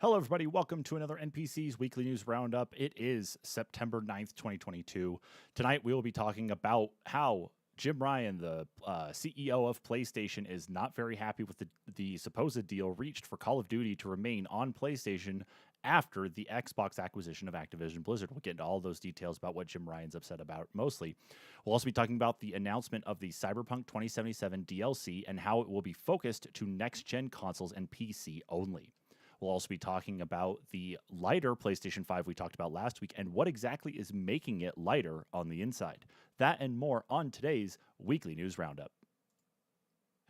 Hello, everybody. Welcome to another NPCs Weekly News Roundup. It is September 9th, 2022. Tonight, we will be talking about how Jim Ryan, the CEO of PlayStation, is not very happy with the supposed deal reached for Call of Duty to remain on PlayStation after the Xbox acquisition of Activision Blizzard. We'll get into all those details about what Jim Ryan's upset about mostly. We'll also be talking about the announcement of the Cyberpunk 2077 DLC and how it will be focused to next-gen consoles and PC only. We'll also be talking about the lighter PlayStation 5 we talked about last week and what exactly is making it lighter on the inside. That and more on today's Weekly News Roundup.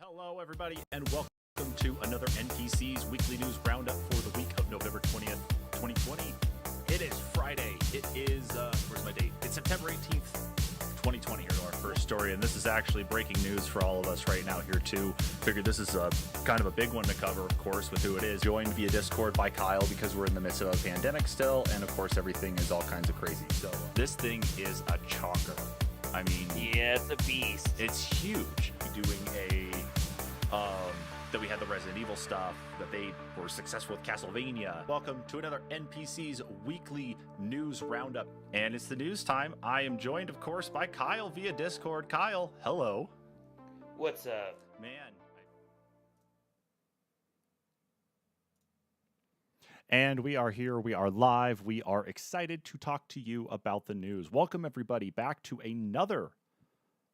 Hello, everybody, and welcome to another NPC's Weekly News Roundup for the week of November 20th, 2020. It is Friday. It is, where's my date? It's September 18th. 2020 here to our first story, and this is actually breaking news for all of us right now here too. Figured this is a kind of a big one to cover, of course, with who it is. Joined via Discord by Kyle because we're in the midst of a pandemic still, and of course everything is all kinds of crazy. So this thing is a chocker. I mean, yeah, it's a beast. It's huge. Doing that we had the Resident Evil stuff, that they were successful with Castlevania. Welcome to another NPC's Weekly News Roundup. And it's the news time. I am joined, of course, by Kyle via Discord. Kyle, hello. What's up? Man. And we are here. We are live. We are excited to talk to you about the news. Welcome, everybody, back to another,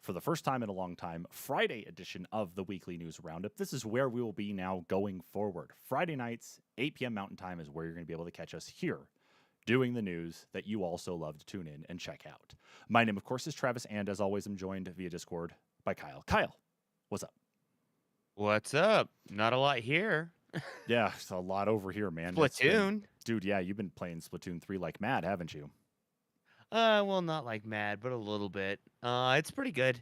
for the first time in a long time, Friday edition of the Weekly News Roundup. This is where we will be now going forward. Friday nights, 8 p.m. Mountain Time is where you're going to be able to catch us here, doing the news that you also love to tune in and check out. My name, of course, is Travis, and as always, I'm joined via Discord by Kyle. Kyle, what's up? What's up? Not a lot here. Yeah, it's a lot over here, man. Splatoon. Dude, yeah, you've been playing Splatoon 3 like mad, haven't you? Well, not like mad, but a little bit. It's pretty good.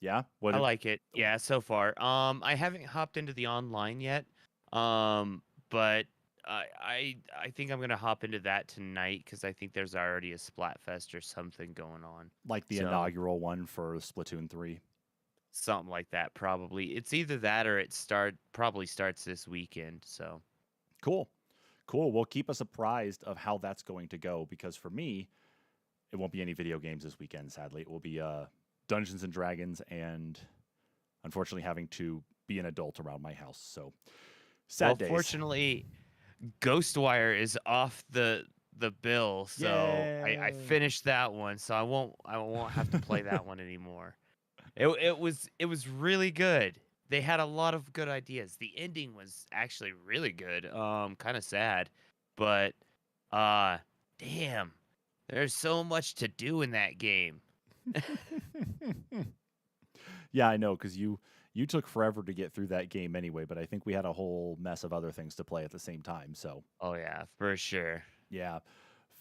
Yeah? I like it. Yeah, so far. I haven't hopped into the online yet. But I think I'm gonna hop into that tonight because I think there's already a Splatfest or something going on. Like the inaugural one for Splatoon 3. Something like that, probably. It's either that or it probably starts this weekend. So cool. Well, keep us apprised of how that's going to go, because for me, it won't be any video games this weekend, sadly. It will be Dungeons & Dragons and, unfortunately, having to be an adult around my house. So, sad days. Fortunately, Ghostwire is off the bill, so I finished that one, so I won't have to play that one anymore. It was really good. They had a lot of good ideas. The ending was actually really good. Kind of sad, but damn, there's so much to do in that game. Yeah, I know, because you took forever to get through that game anyway, but I think we had a whole mess of other things to play at the same time. So, oh yeah, for sure. Yeah.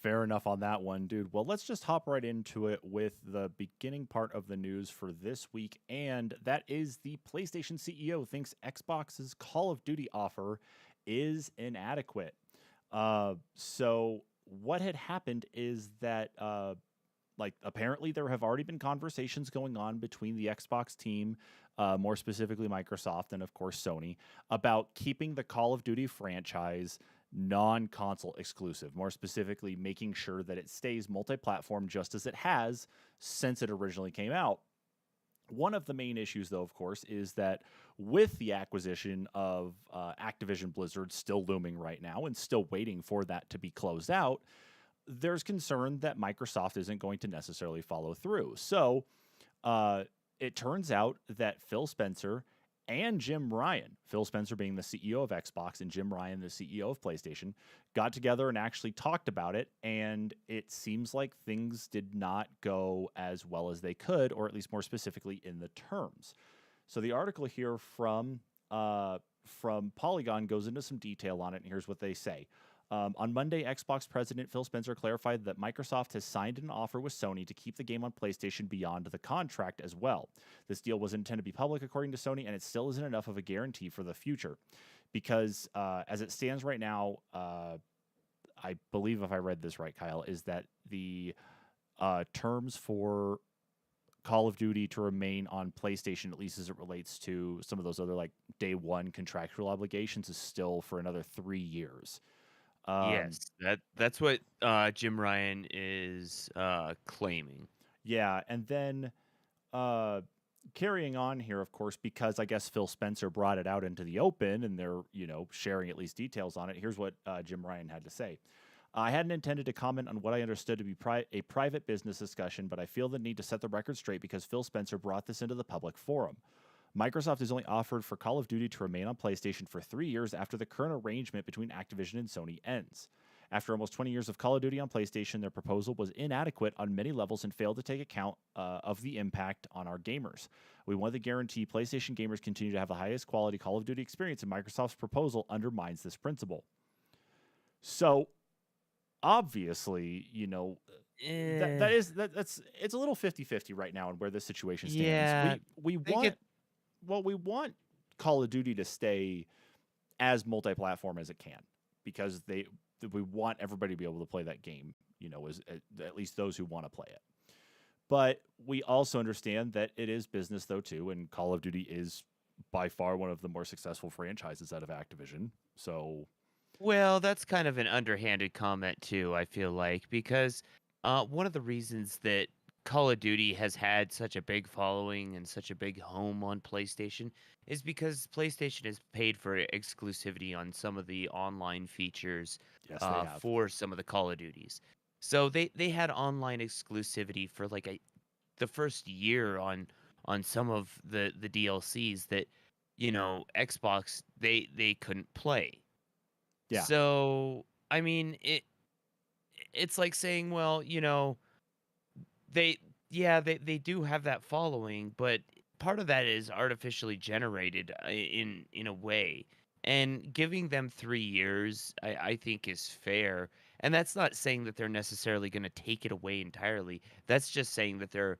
Fair enough on that one, dude. Well, let's just hop right into it with the beginning part of the news for this week, and that is the PlayStation CEO thinks Xbox's Call of Duty offer is inadequate. So what had happened is that, apparently there have already been conversations going on between the Xbox team, more specifically Microsoft and, of course, Sony, about keeping the Call of Duty franchise non-console exclusive, more specifically making sure that it stays multi-platform just as it has since it originally came out. One of the main issues, though, of course, is that with the acquisition of Activision Blizzard still looming right now and still waiting for that to be closed out, there's concern that Microsoft isn't going to necessarily follow through. So it turns out that Phil Spencer and Jim Ryan, Phil Spencer being the CEO of Xbox and Jim Ryan, the CEO of PlayStation, got together and actually talked about it, and it seems like things did not go as well as they could, or at least more specifically in the terms. So the article here from Polygon goes into some detail on it, and here's what they say. On Monday, Xbox president Phil Spencer clarified that Microsoft has signed an offer with Sony to keep the game on PlayStation beyond the contract as well. This deal was intended to be public, according to Sony, and it still isn't enough of a guarantee for the future. Because as it stands right now, I believe if I read this right, Kyle, is that the terms for Call of Duty to remain on PlayStation, at least as it relates to some of those other like day one contractual obligations, is still for another 3 years. Yes, that's what Jim Ryan is claiming. Yeah, and then uh, carrying on here, of course, because I guess Phil Spencer brought it out into the open and they're, sharing at least details on it. Here's what Jim Ryan had to say. I hadn't intended to comment on what I understood to be a private business discussion, but I feel the need to set the record straight because Phil Spencer brought this into the public forum. Microsoft has only offered for Call of Duty to remain on PlayStation for 3 years after the current arrangement between Activision and Sony ends. After almost 20 years of Call of Duty on PlayStation, their proposal was inadequate on many levels and failed to take account of the impact on our gamers. We want to guarantee PlayStation gamers continue to have the highest quality Call of Duty experience, and Microsoft's proposal undermines this principle. So, obviously, that's it's a little 50-50 right now on where this situation stands. Yeah, We want Call of Duty to stay as multi-platform as it can because we want everybody to be able to play that game, as at least those who want to play it. But we also understand that it is business though too, and Call of Duty is by far one of the more successful franchises out of Activision. So well, that's kind of an underhanded comment too, I feel like, because one of the reasons that Call of Duty has had such a big following and such a big home on PlayStation is because PlayStation has paid for exclusivity on some of the online features yes, they have. for some of the Call of Duties. So they had online exclusivity for like the first year on some of the DLCs that Xbox they couldn't play. Yeah. So I mean it's like saying, well, they they do have that following, but part of that is artificially generated in a way. And giving them 3 years, I think is fair. And that's not saying that they're necessarily going to take it away entirely. That's just saying that they're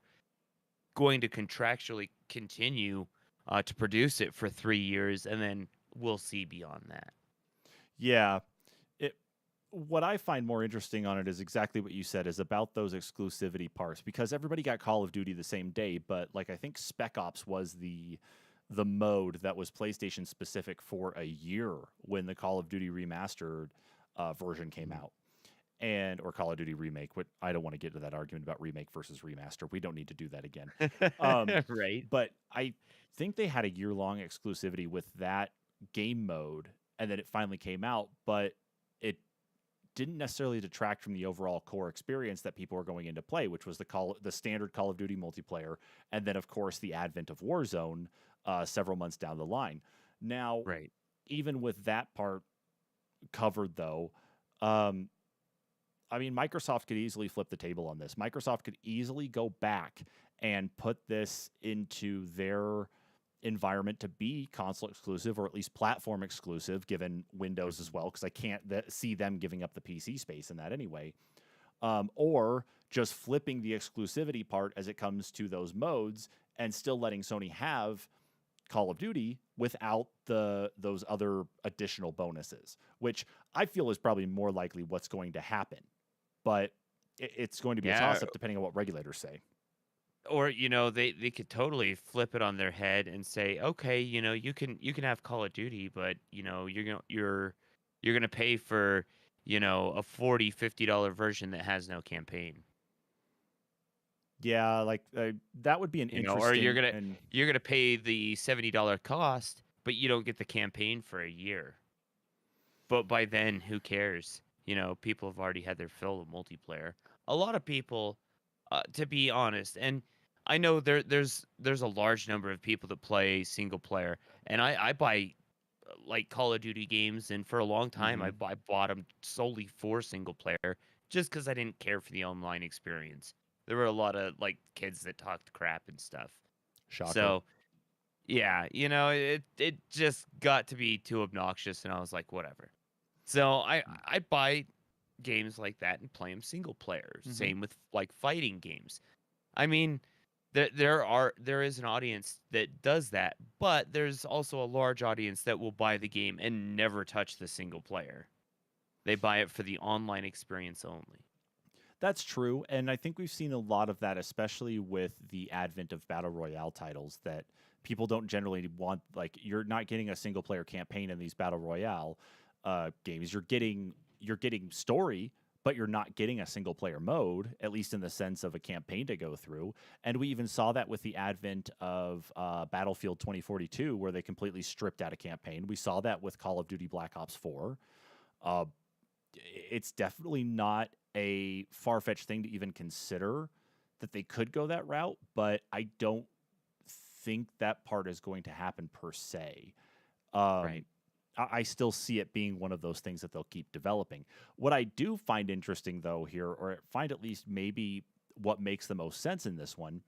going to contractually continue to produce it for 3 years, and then we'll see beyond that. Yeah. What I find more interesting on it is exactly what you said, is about those exclusivity parts, because everybody got Call of Duty the same day, but like I think Spec Ops was the mode that was PlayStation specific for a year when the Call of Duty remastered version came out, or Call of Duty remake. I don't want to get into that argument about remake versus remaster. We don't need to do that again. Right. But I think they had a year-long exclusivity with that game mode, and then it finally came out, but it didn't necessarily detract from the overall core experience that people were going into play, which was the standard Call of Duty multiplayer, and then of course the advent of Warzone several months down the line. Now, Right. even with that part covered, though, I mean, Microsoft could easily flip the table on this. Microsoft could easily go back and put this into their environment to be console exclusive, or at least platform exclusive, given Windows as well, because I can't see them giving up the PC space in that anyway. Or just flipping the exclusivity part as it comes to those modes and still letting Sony have Call of Duty without those other additional bonuses, which I feel is probably more likely what's going to happen. But it's going to be a toss-up depending on what regulators say. Or they could totally flip it on their head and say, okay, you can have Call of Duty, but you're gonna pay for a $40-$50 version that has no campaign. Yeah, like that would be an interesting. Or you're gonna pay the $70 cost, but you don't get the campaign for a year. But by then, who cares? People have already had their fill of multiplayer. A lot of people, to be honest, and I know there's a large number of people that play single player, and I buy like Call of Duty games, and for a long time I bought them solely for single player, just because I didn't care for the online experience. There were a lot of like kids that talked crap and stuff. Shocker. So yeah, it just got to be too obnoxious, and I was like, whatever. So I buy games like that and play them single player. Same with like fighting games. I mean, there is an audience that does that, but there's also a large audience that will buy the game and never touch the single player. They buy it for the online experience only. That's true, and I think we've seen a lot of that, especially with the advent of battle royale titles. That people don't generally want. Like, you're not getting a single player campaign in these battle royale games. You're getting story, but you're not getting a single player mode, at least in the sense of a campaign to go through. And we even saw that with the advent of Battlefield 2042, where they completely stripped out a campaign. We saw that with Call of Duty Black Ops 4. Uh, it's definitely not a far-fetched thing to even consider that they could go that route, but I don't think that part is going to happen per se. Right. Um, I still see it being one of those things that they'll keep developing. What I do find interesting, though, here, or find at least maybe what makes the most sense in this one,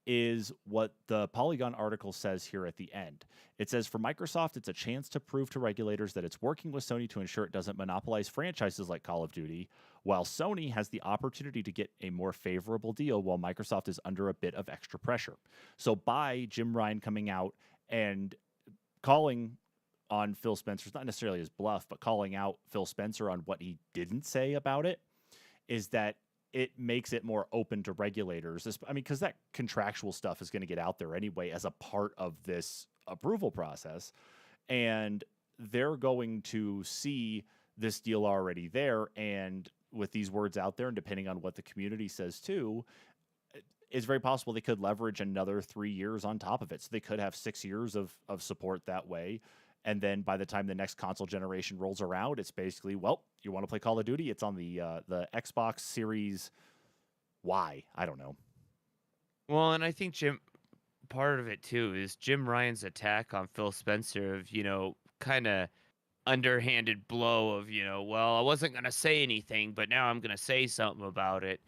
is what the Polygon article says here at the end. It says, for Microsoft, it's a chance to prove to regulators that it's working with Sony to ensure it doesn't monopolize franchises like Call of Duty, while Sony has the opportunity to get a more favorable deal while Microsoft is under a bit of extra pressure. So by Jim Ryan coming out and calling on Phil Spencer's, not necessarily his bluff, but calling out Phil Spencer on what he didn't say about it, is that it makes it more open to regulators. I mean, because that contractual stuff is going to get out there anyway as a part of this approval process. And they're going to see this deal already there. And with these words out there, and depending on what the community says too, it's very possible they could leverage another 3 years on top of it. So they could have 6 years of support that way. And then by the time the next console generation rolls around, it's basically, well, you want to play Call of Duty? It's on the Xbox Series Y. I don't know. Well, and I think part of it too is Jim Ryan's attack on Phil Spencer of, kind of underhanded blow of, well, I wasn't going to say anything, but now I'm going to say something about it.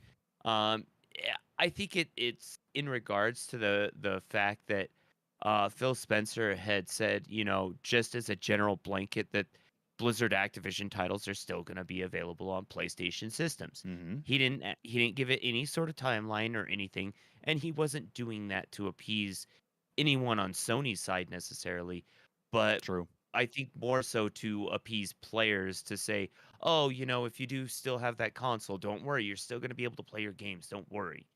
Yeah, I think it's in regards to the fact that Phil Spencer had said, just as a general blanket, that Blizzard Activision titles are still going to be available on PlayStation systems. Mm-hmm. He didn't give it any sort of timeline or anything, and he wasn't doing that to appease anyone on Sony's side necessarily, but True. I think more so to appease players to say, oh, if you do still have that console, don't worry, you're still going to be able to play your games. Don't worry.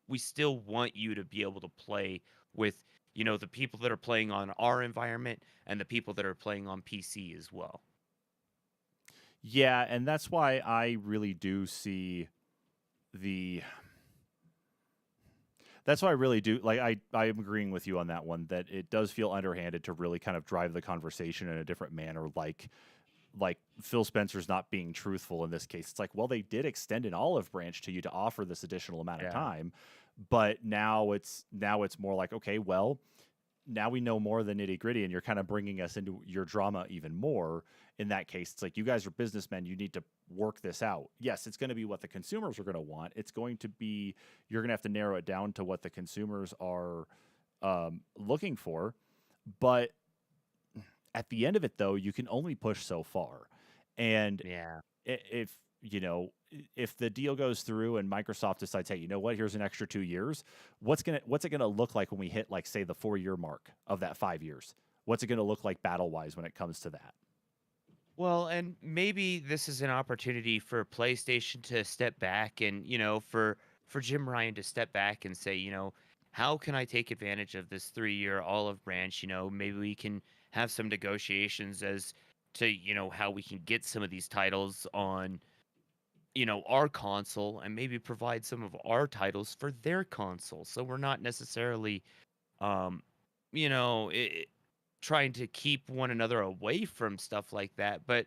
We still want you to be able to play with, the people that are playing on our environment and the people that are playing on PC as well. Yeah, and that's why I really do see the. That's why I really do like. I'm agreeing with you on that one. That it does feel underhanded to really kind of drive the conversation in a different manner. Like Phil Spencer's not being truthful in this case. It's like, well, they did extend an olive branch to you to offer this additional amount of time, but now it's more like, okay, well, now we know more than nitty gritty, and you're kind of bringing us into your drama even more. In that case, it's like, you guys are businessmen. You need to work this out. Yes, it's going to be what the consumers are going to want. It's going to be, you're going to have to narrow it down to what the consumers are looking for. But at the end of it, though, you can only push so far. And Yeah. if the deal goes through and Microsoft decides, hey, you know what, here's an extra 2 years, what's it gonna look like when we hit, like, say, the 4-year mark of that 5 years? What's it gonna look like battle wise when it comes to that? Well, and maybe this is an opportunity for PlayStation to step back and, for Jim Ryan to step back and say, how can I take advantage of this 3-year olive branch? Maybe we can have some negotiations as to, how we can get some of these titles on, our console and maybe provide some of our titles for their console. So we're not necessarily, um, you know, i trying to keep one another away from stuff like that, but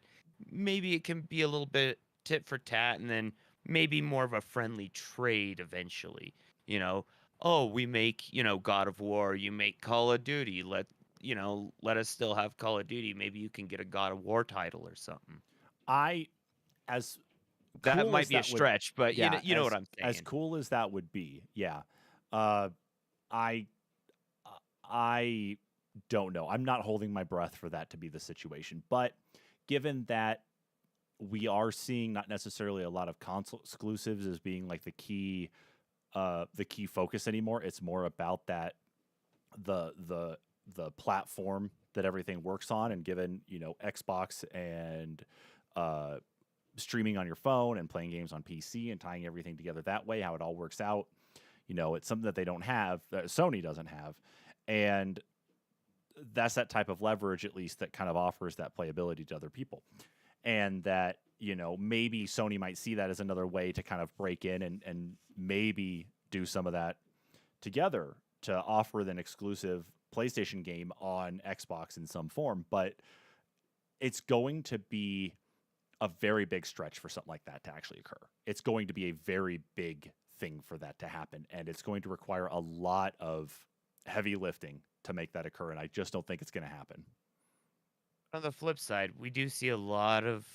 maybe it can be a little bit tit for tat and then maybe more of a friendly trade eventually. You know, oh, we make, God of War, you make Call of Duty, let us still have Call of Duty. Maybe you can get a God of War title or something. I as That cool might as be a that would stretch, but yeah, you know what I'm as saying. cool as that would be, yeah. Uh I I don't know. I'm not holding my breath for that to be the situation. But given that we are seeing not necessarily a lot of console exclusives as being like the key focus anymore, it's more about that the platform that everything works on. And given, Xbox and streaming on your phone and playing games on PC and tying everything together that way, how it all works out. It's something that they don't have, that Sony doesn't have. And that's that type of leverage, at least, that kind of offers that playability to other people. And that, maybe Sony might see that as another way to kind of break in and maybe do some of that together to offer an exclusive PlayStation game on Xbox in some form. But it's going to be a very big stretch for something like that to actually occur. It's going to be a very big thing for that to happen, and it's going to require a lot of heavy lifting to make that occur, and I just don't think it's going to happen. On the flip side, we do see a lot of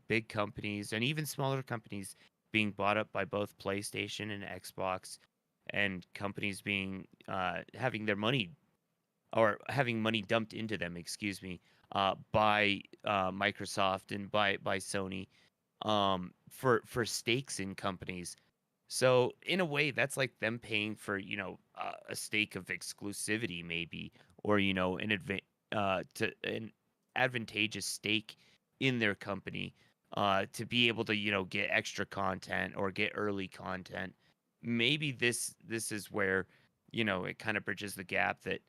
big companies and even smaller companies being bought up by both PlayStation and Xbox, and companies being having their money or having money dumped into them, excuse me, by Microsoft and by Sony for stakes in companies. So in a way, that's like them paying for a stake of exclusivity, maybe, or an advantageous stake in their company to be able to get extra content or get early content. Maybe this is where it kind of bridges the gap that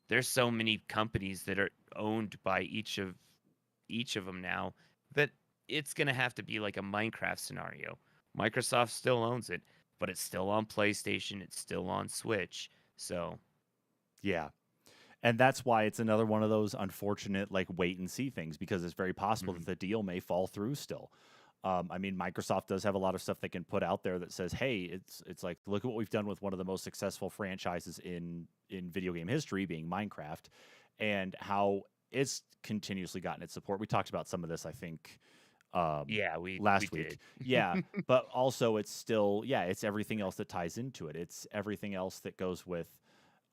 there's so many companies that are owned by each of them now that it's going to have to be like a Minecraft scenario. Microsoft still owns it, but it's still on PlayStation, it's still on Switch. So, yeah. And that's why it's another one of those unfortunate wait and see things, because it's very possible that the deal may fall through still. Microsoft does have a lot of stuff they can put out there that says, hey, it's like, look at what we've done with one of the most successful franchises in video game history, being Minecraft, and how it's continuously gotten its support. We talked about some of this, I think, last week. did. Yeah, but also it's still, it's everything else that ties into it. It's everything else that goes with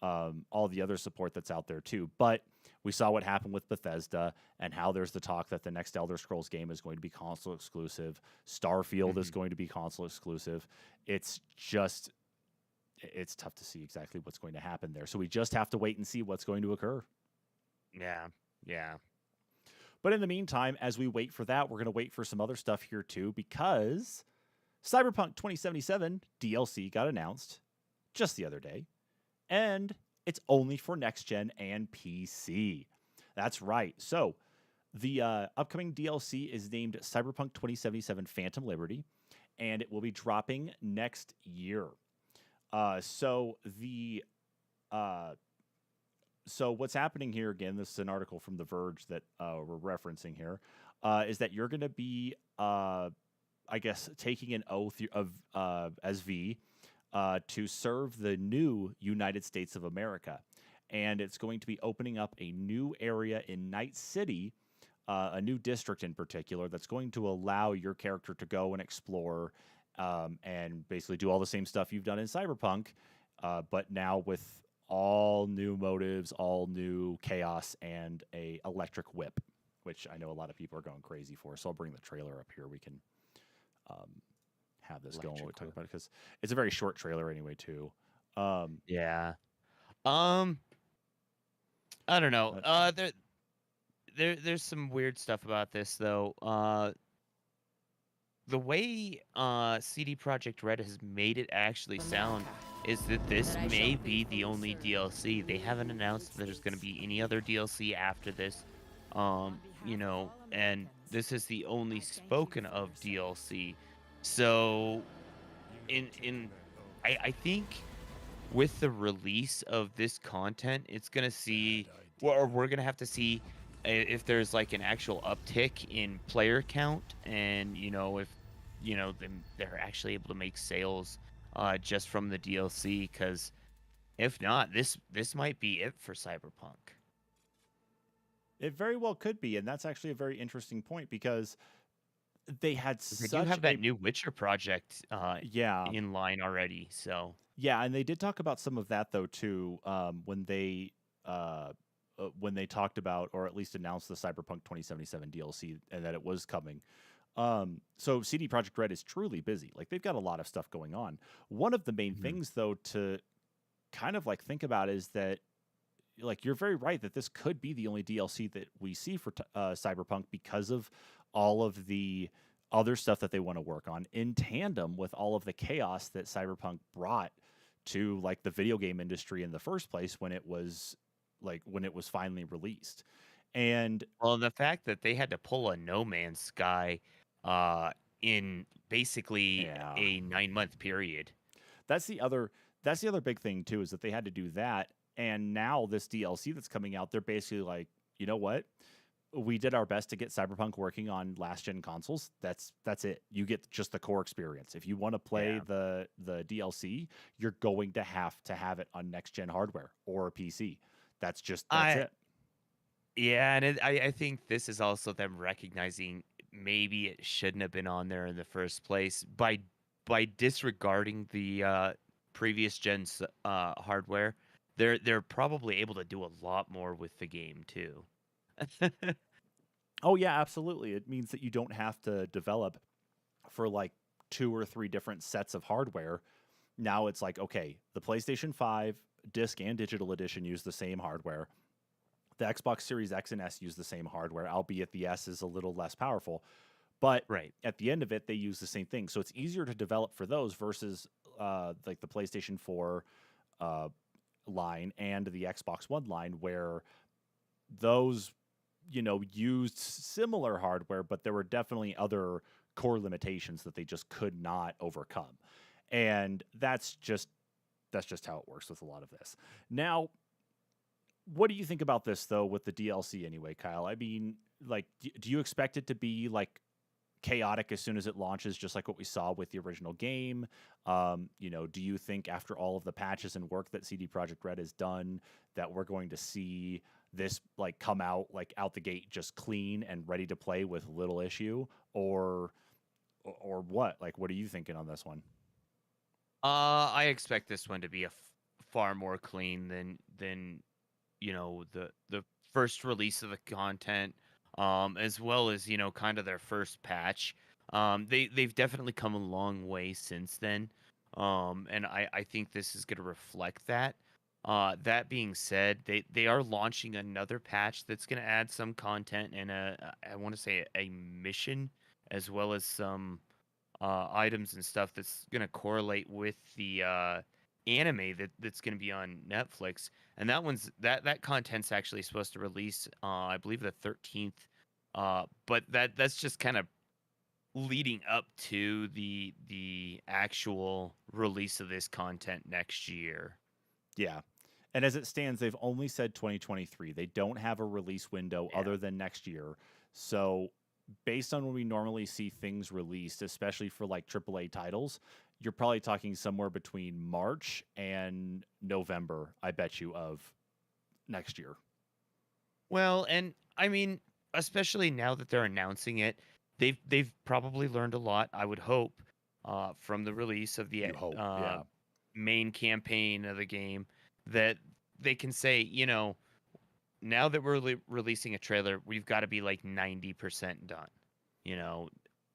all the other support that's out there too. But we saw what happened with Bethesda and how there's the talk that the next Elder Scrolls game is going to be console exclusive. Starfield is going to be console exclusive. It's tough to see exactly what's going to happen there. So we just have to wait and see what's going to occur. Yeah. But in the meantime, as we wait for that, we're going to wait for some other stuff here too, because Cyberpunk 2077 DLC got announced just the other day. And it's only for next gen and PC. That's right. So the upcoming DLC is named Cyberpunk 2077 Phantom Liberty, and it will be dropping next year. So what's happening here, again, this is an article from The Verge that we're referencing here, is that you're going to be, taking an oath as V, to serve the new United States of America. And it's going to be opening up a new area in Night City, a new district in particular, that's going to allow your character to go and explore and basically do all the same stuff you've done in Cyberpunk, but now with all new motives, all new chaos, and a electric whip, which I know a lot of people are going crazy for. So I'll bring the trailer up here. We can have this going while we talk about it, because it's a very short trailer anyway too. Yeah. I don't know. There's some weird stuff about this though. The way CD Projekt Red has made it actually sound is that this may be the only DLC. They haven't announced that there's going to be any other DLC after this. And this is the only spoken of DLC. So I think with the release of this content, it's going to see, or we're going to have to see if there's like an actual uptick in player count, and if they're actually able to make sales just from the DLC, because if not, this might be it for Cyberpunk. It very well could be, and that's actually a very interesting point, because they had They do have that new Witcher project yeah, in line already. So yeah, and they did talk about some of that though too, when they talked about, or at least announced, the Cyberpunk 2077 DLC and that it was coming. So CD Projekt Red is truly busy. Like, they've got a lot of stuff going on. One of the main things though to kind of like think about is that, like, you're very right that this could be the only DLC that we see for Cyberpunk, because of all of the other stuff that they want to work on in tandem with all of the chaos that Cyberpunk brought to like the video game industry in the first place when it was finally released. And Well, the fact that they had to pull a No Man's Sky uh, in basically yeah, a 9-month period. that's the other that's the other big thing too, is that they had to do that. And now this DLC that's coming out, they're basically like, you know what? We did our best to get Cyberpunk working on last gen consoles. That's it. You get just the core experience. If you want to play Yeah. the DLC, you're going to have it on next gen hardware or a PC. That's I it. Yeah, and I think this is also them recognizing maybe it shouldn't have been on there in the first place by disregarding the previous gen's hardware. They're probably able to do a lot more with the game too. Oh yeah, absolutely. It means that you don't have to develop for like 2 or 3 different sets of hardware. Now it's like, okay, the PlayStation 5 disc and digital edition use the same hardware. The Xbox Series X and S use the same hardware, albeit the S is a little less powerful. But Right. at the end of it, they use the same thing. So it's easier to develop for those versus like the PlayStation 4 uh, line and the Xbox One line, where those, used similar hardware, but there were definitely other core limitations that they just could not overcome. And that's just how it works with a lot of this. Now, what do you think about this though with the DLC anyway, Kyle? I mean, like, do you expect it to be like chaotic as soon as it launches, just like what we saw with the original game? Do you think after all of the patches and work that CD Projekt Red has done, that we're going to see this like come out like out the gate just clean and ready to play with little issue, or what? Like, what are you thinking on this one? I expect this one to be far more clean than the first release of the content, as well as kind of their first patch. They've definitely come a long way since then, and I think this is going to reflect that. That being said, they are launching another patch that's going to add some content and I want to say a mission, as well as some items and stuff that's going to correlate with the anime that's going to be on Netflix. And that content's actually supposed to release, I believe, the 13th. But that's just kind of leading up to the actual release of this content next year. Yeah. And as it stands, they've only said 2023. They don't have a release window Yeah. other than next year. So, based on when we normally see things released, especially for like AAA titles, you're probably talking somewhere between March and November, I bet you, of next year. Well, and I mean, especially now that they're announcing it, they've probably learned a lot, I would hope, from the release of the You hope. Yeah. main campaign of the game, that they can say, now that we're releasing a trailer, we've got to be like 90% done. You know,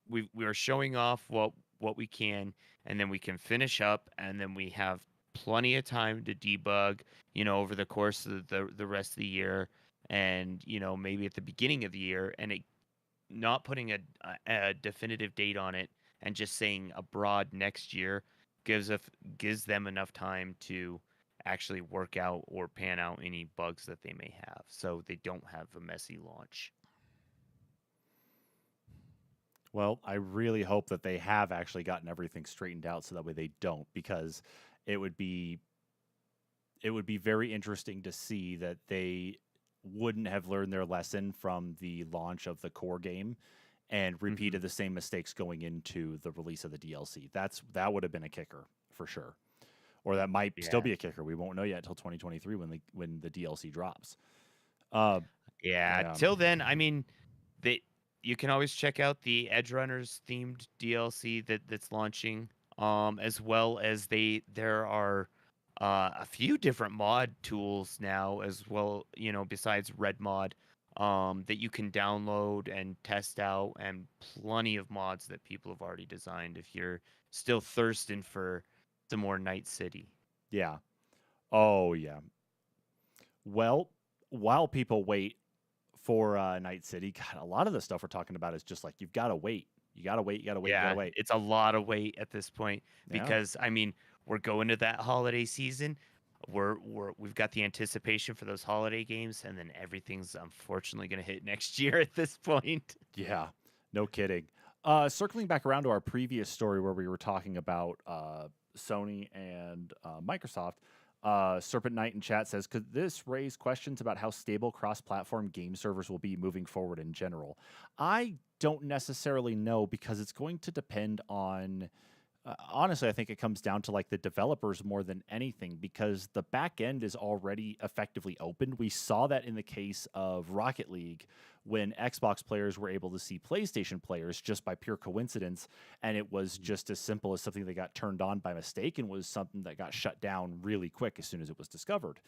we are showing off what we can, and then we can finish up, and then we have plenty of time to debug, over the course of the rest of the year, and maybe at the beginning of the year, and it not putting a definitive date on it and just saying a broad next year gives them enough time to actually work out or pan out any bugs that they may have, so they don't have a messy launch. Well, I really hope that they have actually gotten everything straightened out so that way they don't, because it would be very interesting to see that they wouldn't have learned their lesson from the launch of the core game and Hmm. repeated the same mistakes going into the release of the DLC. That would have been a kicker for sure. Or that might still Yeah. be a kicker. We won't know yet until 2023 when the DLC drops. Uh, Yeah. yeah, Till then, I mean, they you can always check out the Edge Runners themed DLC that's launching. As well as there are a few different mod tools now as well, besides Red Mod, that you can download and test out, and plenty of mods that people have already designed if you're still thirsting for some more Night City. yeah. Oh yeah. Well, while people wait for Night City, God, a lot of the stuff we're talking about is just like you've got to wait. You gotta wait. You gotta wait. You Yeah, gotta wait. it's a lot of weight at this point Yeah. because I mean, we're going to that holiday season. We've got the anticipation for those holiday games, and then everything's unfortunately going to hit next year at this point. Yeah. No kidding. Circling back around to our previous story where we were talking about Sony and Microsoft, Serpent Knight in chat says, could this raise questions about how stable cross-platform game servers will be moving forward in general? I don't necessarily know because it's going to depend on. Honestly, I think it comes down to like the developers more than anything because the back end is already effectively open. We saw that in the case of Rocket League when Xbox players were able to see PlayStation players just by pure coincidence. And it was just as simple as something that got turned on by mistake and was something that got shut down really quick as soon as it was discovered.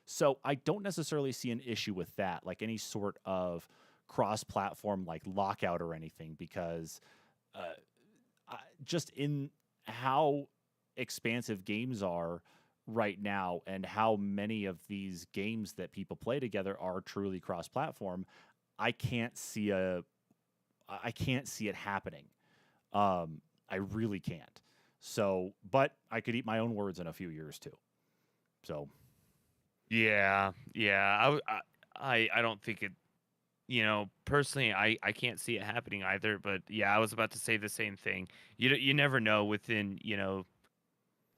So I don't necessarily see an issue with that, like any sort of cross platform like lockout or anything, because just in how expansive games are right now and how many of these games that people play together are truly cross-platform, I can't see it happening. I really can't. So, but I could eat my own words in a few years too. So, Yeah, yeah. I don't think it. Personally, I can't see it happening either. But yeah, I was about to say the same thing. You never know within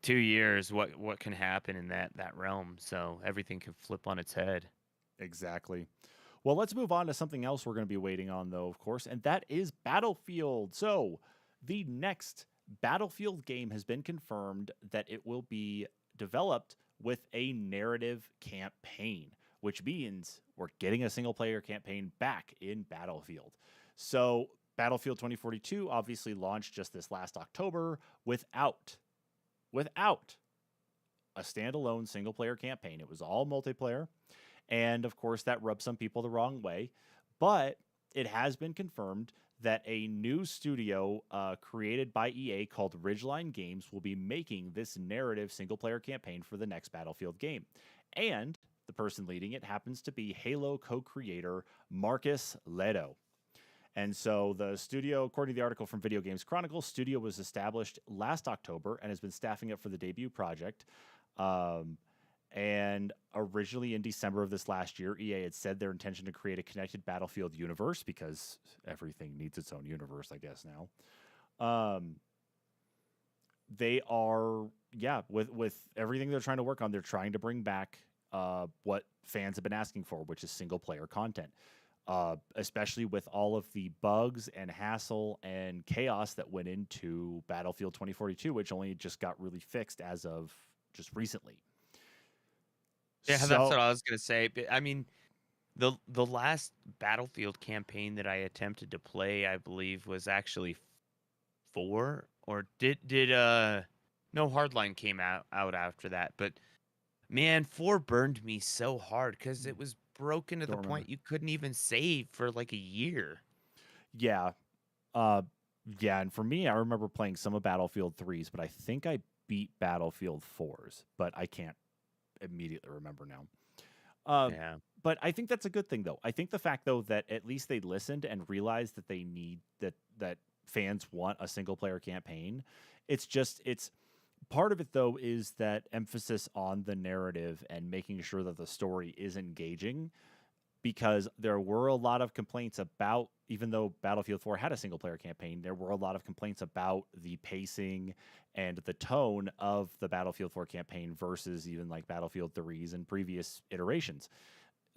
2 years what can happen in that realm. So everything can flip on its head. exactly. Well, let's move on to something else we're going to be waiting on, though, of course, and that is Battlefield. So, the next Battlefield game has been confirmed that it will be developed with a narrative campaign, which means we're getting a single player campaign back in Battlefield. So, Battlefield 2042 obviously launched just this last October without a standalone single player campaign. It was all multiplayer. And of course, that rubs some people the wrong way. But it has been confirmed that a new studio created by EA called Ridgeline Games will be making this narrative single player campaign for the next Battlefield game. And the person leading it happens to be Halo co creator Marcus Leto. And so the studio, according to the article from Video Games Chronicle, studio was established last October and has been staffing up for the debut project. And originally in December of this last year, EA had said their intention to create a connected Battlefield universe because everything needs its own universe, I guess, now. They are, with everything they're trying to work on, they're trying to bring back what fans have been asking for, which is single-player content. Especially with all of the bugs and hassle and chaos that went into Battlefield 2042, which only just got really fixed as of just recently. Yeah, that's what I was gonna say. But, I mean, the last Battlefield campaign that I attempted to play, I believe, was actually 4, or did no, Hardline came out after that. But man, 4 burned me so hard because it was broken to the point you couldn't even save for like a year. Yeah. And for me, I remember playing some of Battlefield 3s, but I think I beat Battlefield 4s, but I can't immediately remember now. Yeah. But I think that's a good thing, though. I think the fact, though, that at least they listened and realized that they need that fans want a single player campaign. It's part of it, though, is that emphasis on the narrative and making sure that the story is engaging, because there were a lot of complaints about, even though Battlefield 4 had a single player campaign, there were a lot of complaints about the pacing and the tone of the Battlefield 4 campaign versus even like Battlefield 3's and previous iterations.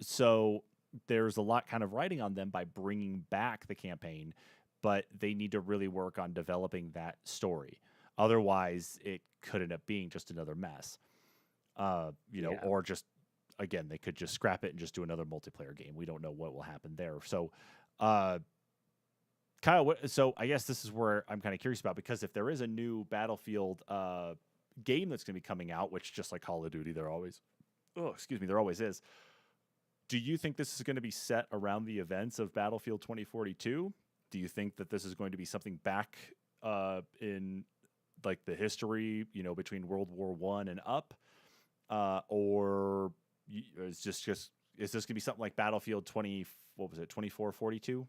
So there's a lot kind of riding on them by bringing back the campaign, but they need to really work on developing that story. Otherwise, it could end up being just another mess. Or just, again, they could just scrap it and just do another multiplayer game. We don't know what will happen there. So, Kyle, so I guess this is where I'm kind of curious about, because if there is a new Battlefield game that's going to be coming out, which just like Call of Duty, there always is. Do you think this is going to be set around the events of Battlefield 2042? Do you think that this is going to be something back in like the history, between World War I and up, or is this going to be something like Battlefield 2442?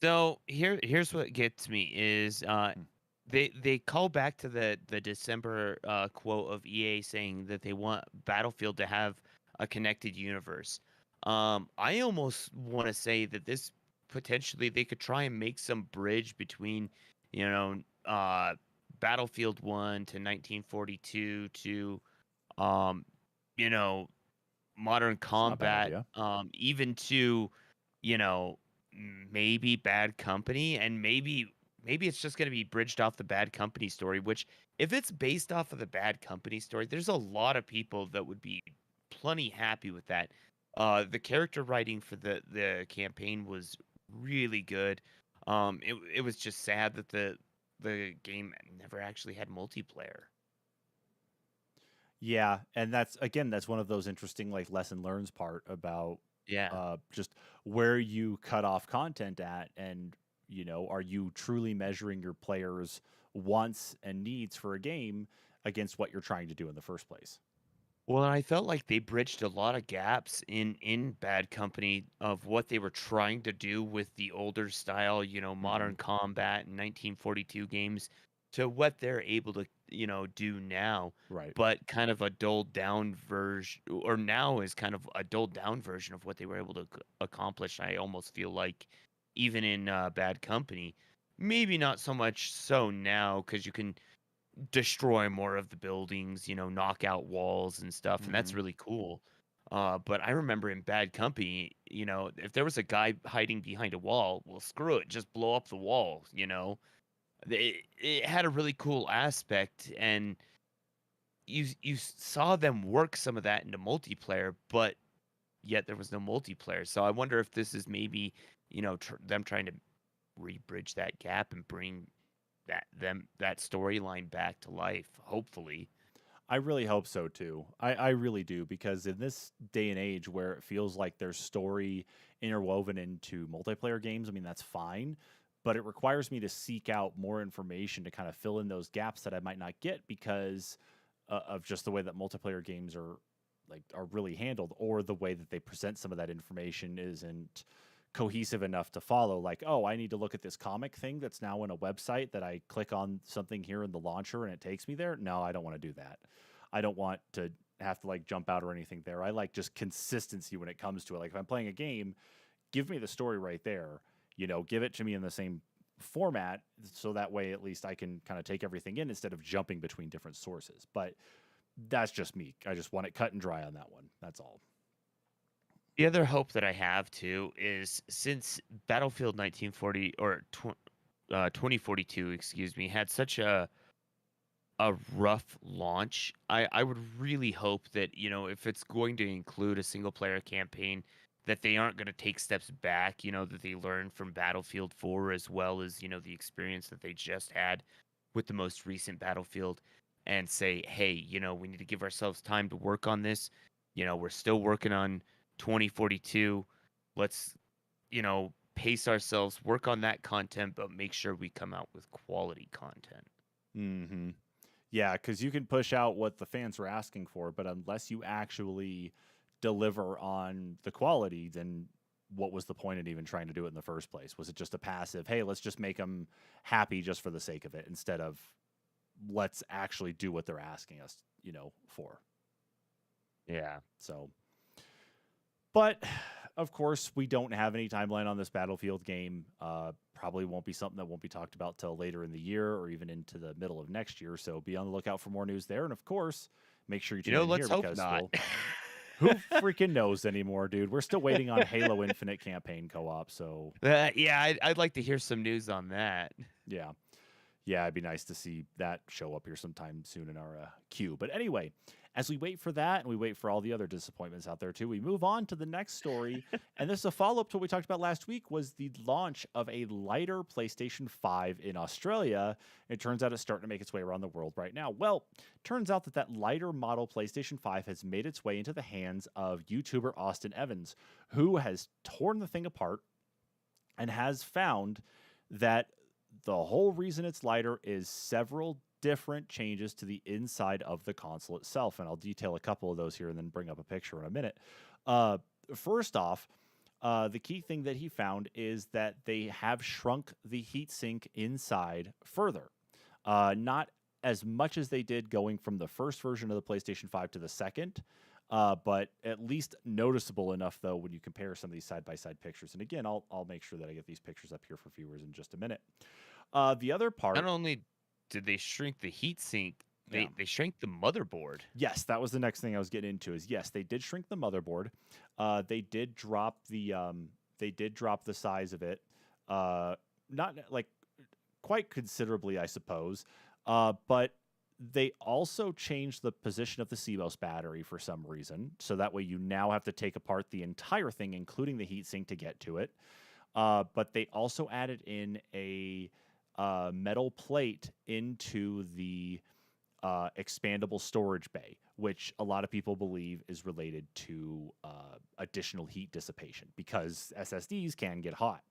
So here's what gets me is Hmm. they call back to the December quote of EA saying that they want Battlefield to have a connected universe. I almost want to say that this potentially they could try and make some bridge between, you know, Battlefield 1 to 1942 to um, you know, modern It's not a bad combat, idea. even to, you know, maybe Bad Company, and maybe it's just going to be bridged off the Bad Company story. Which, if it's based off of the Bad Company story, there's a lot of people that would be plenty happy with that. The character writing for the campaign was really good. It was just sad that the game never actually had multiplayer. Yeah, and that's again, that's one of those interesting like lesson learns part about Yeah. just where you cut off content at, and are you truly measuring your players' wants and needs for a game against what you're trying to do in the first place? Well, I felt like they bridged a lot of gaps in Bad Company of what they were trying to do with the older style, Hmm. modern combat and 1942 games to what they're able to, do now, Right. but kind of a dulled down version, or now is kind of a dulled down version of what they were able to accomplish. I almost feel like even in Bad Company, maybe not so much so now because you can destroy more of the buildings, knock out walls and stuff, and that's Hmm. really cool. But I remember in Bad Company, if there was a guy hiding behind a wall, well, screw it, just blow up the wall. It had a really cool aspect, and you saw them work some of that into multiplayer, but yet there was no multiplayer. So I wonder if this is maybe, them trying to rebridge that gap and bring that storyline back to life, hopefully. I really hope so too. I really do, because in this day and age where it feels like there's story interwoven into multiplayer games, I mean, that's fine, but it requires me to seek out more information to kind of fill in those gaps that I might not get because of just the way that multiplayer games are really handled, or the way that they present some of that information isn't cohesive enough to follow. Like, oh, I need to look at this comic thing that's now in a website that I click on something here in the launcher and it takes me there. No, I don't want to do that. I don't want to have to like jump out or anything there. I like just consistency when it comes to it. Like if I'm playing a game, give me the story right there. Give it to me in the same format, so that way at least I can kind of take everything in instead of jumping between different sources. But that's just me. I just want it cut and dry on that one. That's all. The other hope that I have too is since Battlefield 1940 or 2042, excuse me, had such a rough launch, I would really hope that, if it's going to include a single player campaign, that they aren't going to take steps back, that they learn from Battlefield 4 as well as, the experience that they just had with the most recent Battlefield and say, hey, we need to give ourselves time to work on this. We're still working on 2042. Let's, pace ourselves, work on that content, but make sure we come out with quality content. Mm-hmm. Yeah, because you can push out what the fans were asking for, but unless you actually deliver on the quality, then what was the point in even trying to do it in the first place? Was it just a passive, hey, let's just make them happy just for the sake of it, instead of let's actually do what they're asking us, for? Yeah. So, but of course, we don't have any timeline on this Battlefield game. Probably won't be something that won't be talked about till later in the year or even into the middle of next year. So be on the lookout for more news there. And of course, make sure you tune in Let's here hope because, not. well, who freaking knows anymore, dude? We're still waiting on Halo Infinite campaign co-op. So Yeah, I'd like to hear some news on that. yeah, yeah, it'd be nice to see that show up here sometime soon in our queue. But anyway, as we wait for that and we wait for all the other disappointments out there too, we move on to the next story. And this is a follow up to what we talked about last week, was the launch of a lighter PlayStation 5 in Australia. It turns out it's starting to make its way around the world right now. Well, turns out that lighter model PlayStation 5 has made its way into the hands of YouTuber Austin Evans, who has torn the thing apart and has found that the whole reason it's lighter is several different changes to the inside of the console itself. And I'll detail a couple of those here and then bring up a picture in a minute. Uh, First off, The key thing that he found is that they have shrunk the heatsink inside further. Not as much as they did going from the first version of the PlayStation 5 to the second, but at least noticeable enough, though, when you compare some of these side-by-side pictures. And again, I'll make sure that I get these pictures up here for viewers in just a minute. The other part... Not only did they shrink the heatsink, Yeah. they shrank the motherboard. Yes, that was the next thing I was getting into. Is yes, they did shrink the motherboard. They did drop the size of it, not like quite considerably, I suppose. But they also changed the position of the CMOS battery for some reason, so that way you now have to take apart the entire thing, including the heatsink, to get to it. But they also added in a metal plate into the expandable storage bay, which a lot of people believe is related to additional heat dissipation because SSDs can get hot.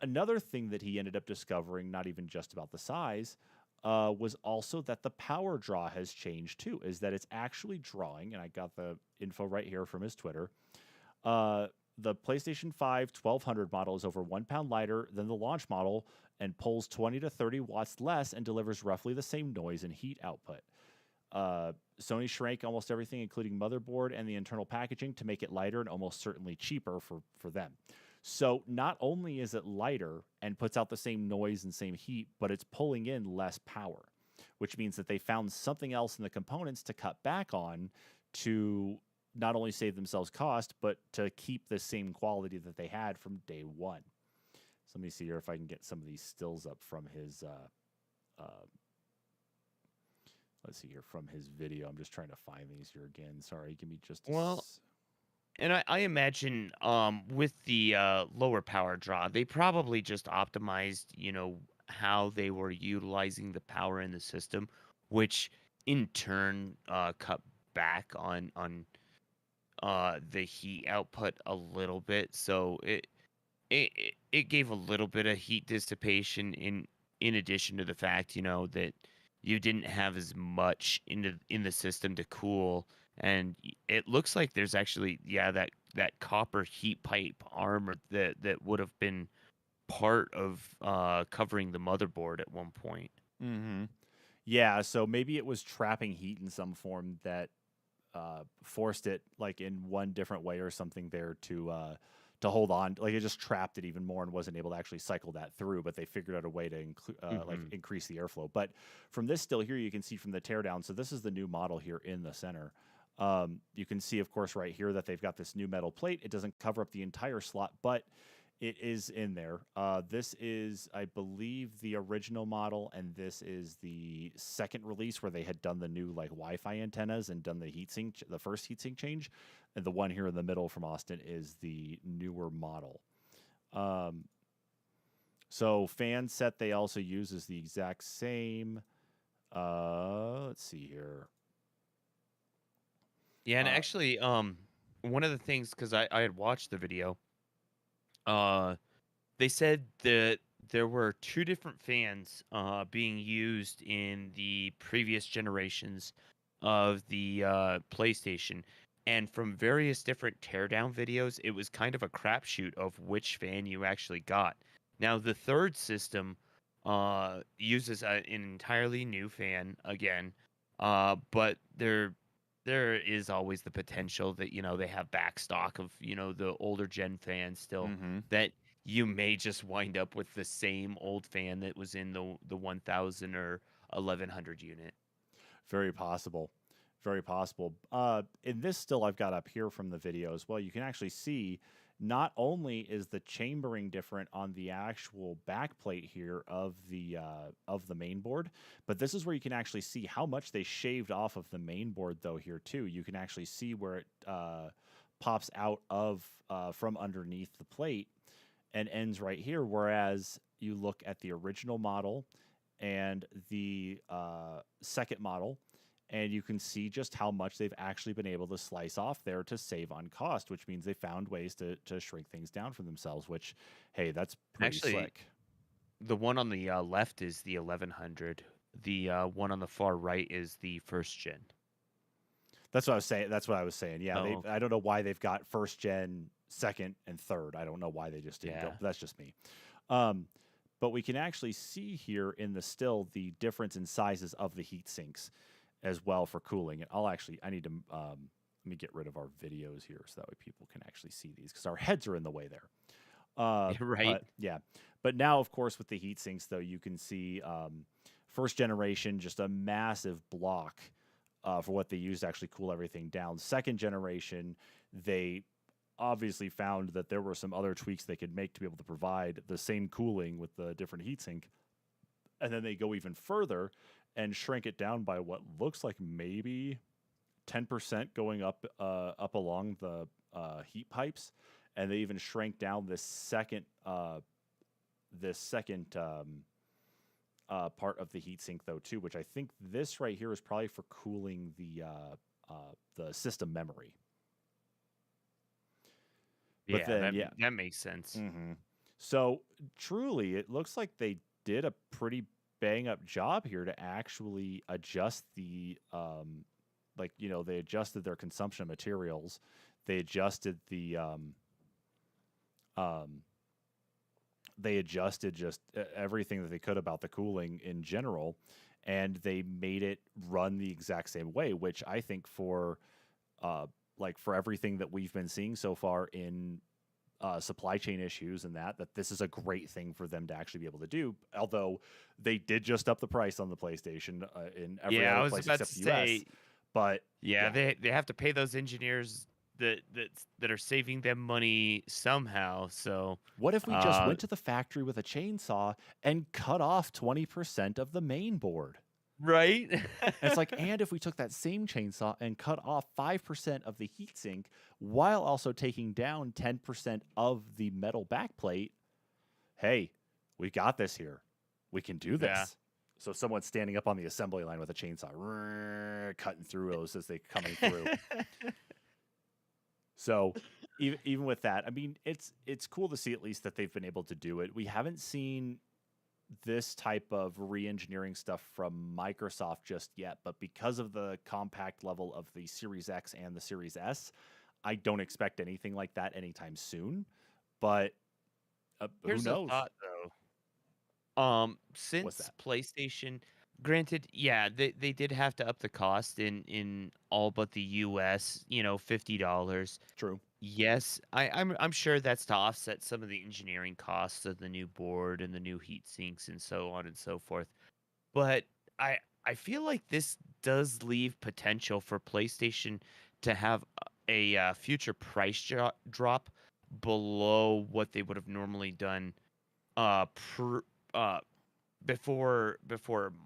Another thing that he ended up discovering, not even just about the size, was also that the power draw has changed too, is that it's actually drawing, and I got the info right here from his Twitter, the PlayStation 5 1200 model is over 1 pound lighter than the launch model and pulls 20 to 30 watts less and delivers roughly the same noise and heat output. Sony shrank almost everything, including motherboard and the internal packaging, to make it lighter and almost certainly cheaper for them. So not only is it lighter and puts out the same noise and same heat, but it's pulling in less power, which means that they found something else in the components to cut back on to not only save themselves cost, but to keep the same quality that they had from day one. So let me see here if I can get some of these stills up from his, let's see here, from his video. I'm just trying to find these here again. Sorry, give me just a And I imagine with the lower power draw, they probably just optimized, how they were utilizing the power in the system, which in turn cut back on the heat output a little bit. So it gave a little bit of heat dissipation in addition to the fact, that you didn't have as much in the system to cool. And it looks like there's actually, that copper heat pipe armor that would have been part of covering the motherboard at one point. Mm-hmm. Yeah, so maybe it was trapping heat in some form that forced it like in one different way or something there to hold on. Like it just trapped it even more and wasn't able to actually cycle that through. But they figured out a way to like increase the airflow. But from this still here, you can see from the teardown. So this is the new model here in the center. You can see, of course, right here that they've got this new metal plate. It doesn't cover up the entire slot, but it is in there. This is, I believe, the original model, and this is the second release where they had done the new like Wi-Fi antennas and done the heatsink, the first heatsink change. And the one here in the middle from Austin is the newer model. So fan set they also use is the exact same. Let's see here. Yeah, and actually, one of the things, because I had watched the video, they said that there were two different fans being used in the previous generations of the PlayStation. And from various different teardown videos, it was kind of a crapshoot of which fan you actually got. Now, the third system uses an entirely new fan again, but there is always the potential that, they have backstock of, the older gen fans still, that you may just wind up with the same old fan that was in the 1000 or 1100 unit. Very possible. Very possible. In this still I've got up here from the video as well, you can actually see not only is the chambering different on the actual backplate here of the main board, but this is where you can actually see how much they shaved off of the main board though here too. You can actually see where it pops out of from underneath the plate and ends right here, whereas you look at the original model and the second model, and you can see just how much they've actually been able to slice off there to save on cost, which means they found ways to shrink things down for themselves, which, hey, that's pretty slick. The one on the left is the 1100. The one on the far right is the first gen. That's what I was saying. Yeah, I don't know why they've got first gen second and third. I don't know why they just didn't go. Yeah. That's just me. Um, but we can actually see here in the still the difference in sizes of the heat sinks as well for cooling. And I need to let me get rid of our videos here so that way people can actually see these because our heads are in the way there. Right. But yeah, but now of course with the heat sinks though, you can see first generation just a massive block for what they use to actually cool everything down. Second generation, they obviously found that there were some other tweaks they could make to be able to provide the same cooling with the different heatsink. And then they go even further and shrink it down by what looks like maybe 10% going up along the heat pipes. And they even shrank down this second part of the heatsink though too, which I think this right here is probably for cooling the system memory. But Yeah, then, yeah. that makes sense. Mm-hmm. So truly, it looks like they did a pretty bang up job here to actually adjust the they adjusted their consumption of materials. They adjusted they adjusted just everything that they could about the cooling in general, and they made it run the exact same way, which I think for everything that we've been seeing so far in supply chain issues and that this is a great thing for them to actually be able to do. Although they did just up the price on the PlayStation in every I other was place about except to the US. say, But yeah, they have to pay those engineers that are saving them money somehow. So what if we just went to the factory with a chainsaw and cut off 20% of the main board? right? And it's like, and if we took that same chainsaw and cut off 5% of the heatsink while also taking down 10% of the metal backplate, hey, we got this here. We can do this. Yeah. So someone's standing up on the assembly line with a chainsaw, cutting through those as they coming through. So even with that, I mean, it's cool to see at least that they've been able to do it. We haven't seen this type of re-engineering stuff from Microsoft just yet, but because of the compact level of the Series X and the Series S, I don't expect anything like that anytime soon. But who Here's a knows? thought though. Since that? PlayStation, granted, yeah, they did have to up the cost in all but the US, $50. True. Yes, I'm sure that's to offset some of the engineering costs of the new board and the new heat sinks and so on and so forth. But I feel like this does leave potential for PlayStation to have a future price drop below what they would have normally done uh pr- uh before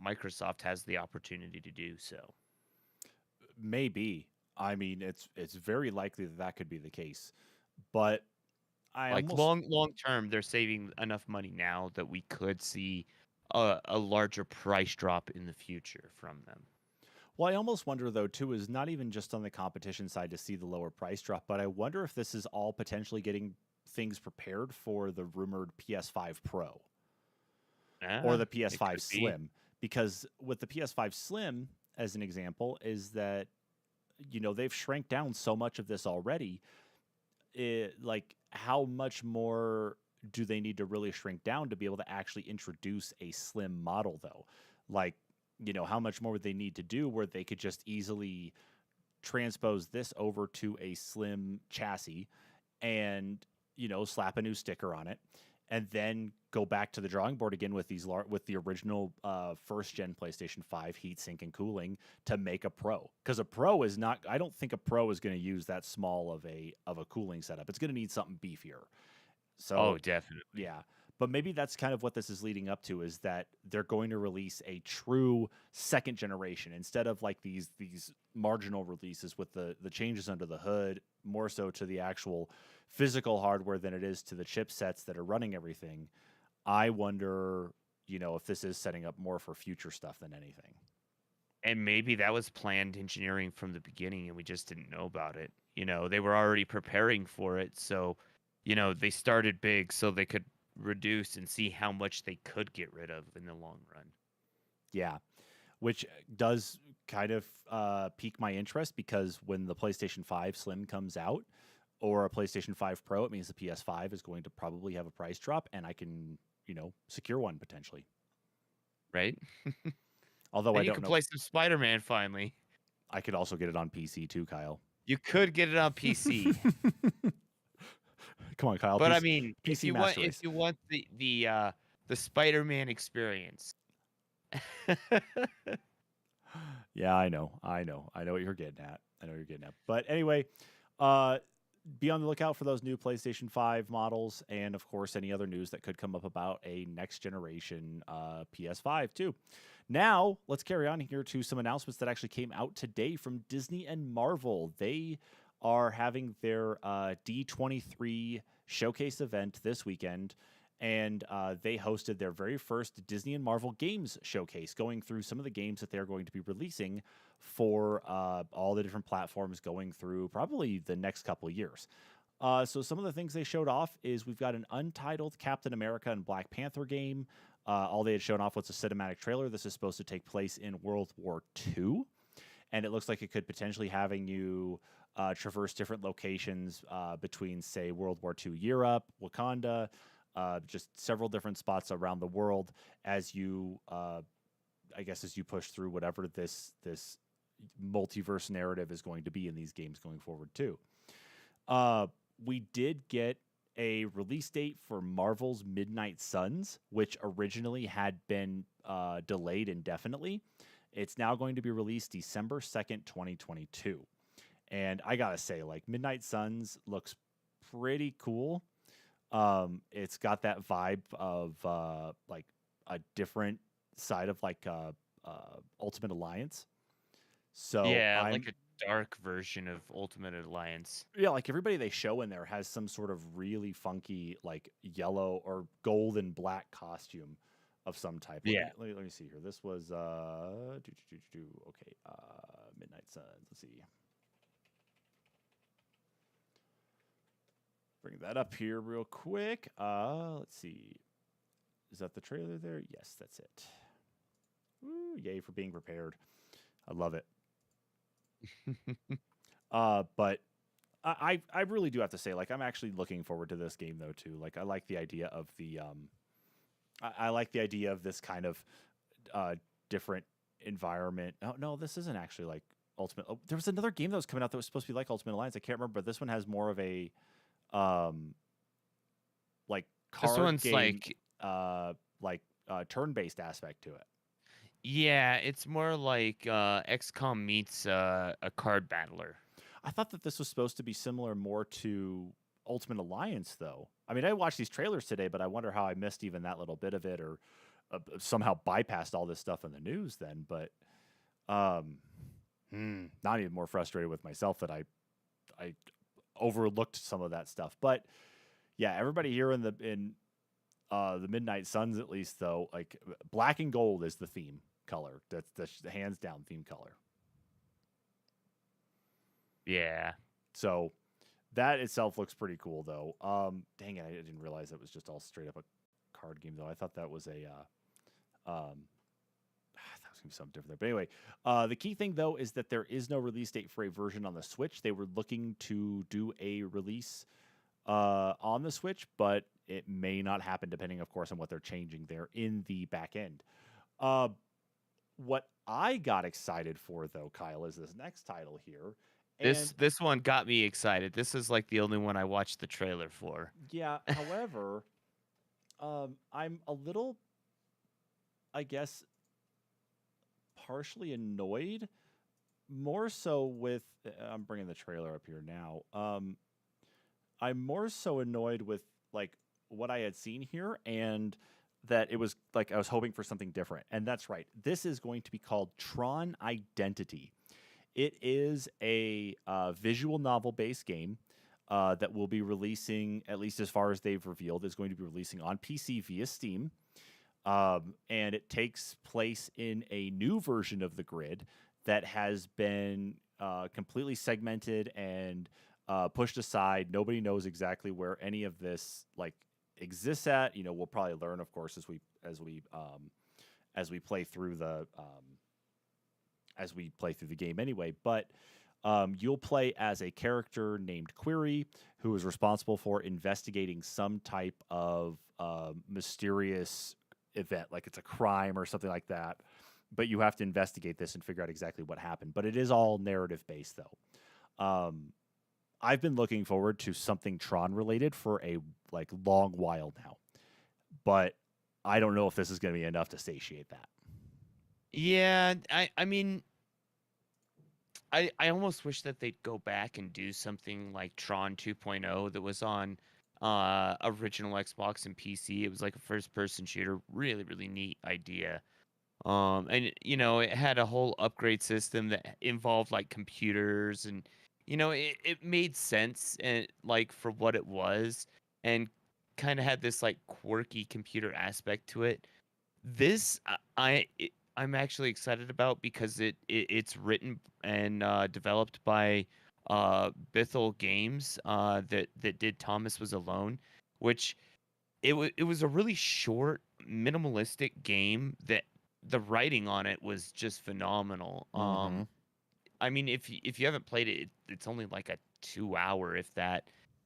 Microsoft has the opportunity to do so. Maybe. I mean, it's very likely that could be the case. But I Like almost long term, they're saving enough money now that we could see a larger price drop in the future from them. Well, I almost wonder though too is not even just on the competition side to see the lower price drop, but I wonder if this is all potentially getting things prepared for the rumored PS5 Pro or the It PS5 could be. Slim, because with the PS5 Slim as an example is that they've shrank down so much of this already. Like how much more do they need to really shrink down to be able to actually introduce a slim model though? Like, how much more would they need to do where they could just easily transpose this over to a slim chassis and, slap a new sticker on it and then go back to the drawing board again with with the original first gen PlayStation 5 heatsink and cooling to make a Pro. Because a Pro is not, I don't think a Pro is going to use that small of a cooling setup. It's going to need something beefier. So Oh, definitely. yeah. But maybe that's kind of what this is leading up to, is that they're going to release a true second generation instead of like these marginal releases with the changes under the hood, more so to the actual physical hardware than it is to the chipsets that are running everything. I wonder, if this is setting up more for future stuff than anything. And maybe that was planned engineering from the beginning and we just didn't know about it. They were already preparing for it. So, they started big so they could reduce and see how much they could get rid of in the long run. Yeah, which does kind of pique my interest, because when the PlayStation 5 Slim comes out, or a PlayStation 5 Pro, it means the PS5 is going to probably have a price drop, and I can, secure one potentially. Right? Although Then I you don't can know, play some Spider-Man finally. I could also get it on PC too, Kyle. You could get it on PC. Come on, Kyle. But I PC, mean, if PC you want Master Race. the Spider-Man experience. Yeah, I know what you're getting at. But anyway, be on the lookout for those new PlayStation 5 models, and of course, any other news that could come up about a next generation PS5 too. Now, let's carry on here to some announcements that actually came out today from Disney and Marvel. They are having their D23 showcase event this weekend, and they hosted their very first Disney and Marvel games showcase, going through some of the games that they're going to be releasing for all the different platforms going through probably the next couple of years. So some of the things they showed off is we've got an untitled Captain America and Black Panther game. All they had shown off was a cinematic trailer. This is supposed to take place in World War II, and it looks like it could potentially having you traverse different locations between, say, World War II Europe, Wakanda, just several different spots around the world as you, I guess, as you push through whatever this multiverse narrative is going to be in these games going forward too. We did get a release date for Marvel's Midnight Suns, which originally had been delayed indefinitely. It's now going to be released December 2nd, 2022. And I gotta say, like, Midnight Suns looks pretty cool. It's got that vibe of like a different side of like Ultimate Alliance. So Yeah, I'm like a dark version of Ultimate Alliance. yeah, like everybody they show in there has some sort of really funky like yellow or gold and black costume of some type. Yeah. Let me see here. This was okay, Midnight Suns. Let's see. Bring that up here real quick. Let's see. Is that the trailer there? Yes, that's it. Woo, yay for being prepared. I love it. But I really do have to say, like, I'm actually looking forward to this game though too. Like, I like the idea of the I like the idea of this kind of different environment. Oh no, this isn't actually like Ultimate. Oh, there was another game that was coming out that was supposed to be like Ultimate Alliance. I can't remember, but this one has more of a like This card one's game, turn-based aspect to it. yeah, it's more like XCOM meets a card battler. I thought that this was supposed to be similar more to Ultimate Alliance, though. I mean, I watched these trailers today, but I wonder how I missed even that little bit of it, or somehow bypassed all this stuff in the news. Then, but not even more frustrated with myself that I overlooked some of that stuff. But yeah, everybody here in the Midnight Suns, at least, though, like black and gold is the theme color. That's the hands down theme color. Yeah. So that itself looks pretty cool, though. Dang it, I didn't realize it was just all straight up a card game, though. I thought that was a that was gonna be something different there. But anyway, the key thing though is that there is no release date for a version on the Switch. They were looking to do a release on the Switch, but it may not happen depending, of course, on what they're changing there in the back end. What I got excited for, though, Kyle, is this next title here. This one got me excited. This is like the only one I watched the trailer for. Yeah, however, I'm a little, I guess, partially annoyed. More so with, I'm bringing the trailer up here now. I'm more so annoyed with like what I had seen here, and that it was like I was hoping for something different. And that's right. This is going to be called Tron Identity. It is a visual novel-based game that will be releasing, at least as far as they've revealed, is going to be releasing on PC via Steam. And it takes place in a new version of the grid that has been completely segmented and pushed aside. Nobody knows exactly where any of this like exists at. You know, we'll probably learn, of course, as we play through the game anyway. But You'll play as a character named Query, who is responsible for investigating some type of mysterious event, like it's a crime or something like that. But you have to investigate this and figure out exactly what happened. But it is all narrative based, though. I've been looking forward to something Tron related for a long while now, but I don't know if this is going to be enough to satiate that. Yeah, I mean, I almost wish that they'd go back and do something like Tron 2.0 that was on original Xbox and PC. It was like a first-person shooter, really, really neat idea. And it had a whole upgrade system that involved like computers, and it made sense and like for what it was, and kind of had this like quirky computer aspect to it. This I'm actually excited about because it's written and developed by Bithell Games that did Thomas Was Alone, which it was a really short, minimalistic game that the writing on it was just phenomenal. Mm-hmm. I mean, if you haven't played it, it's only like a 2 hour, if that,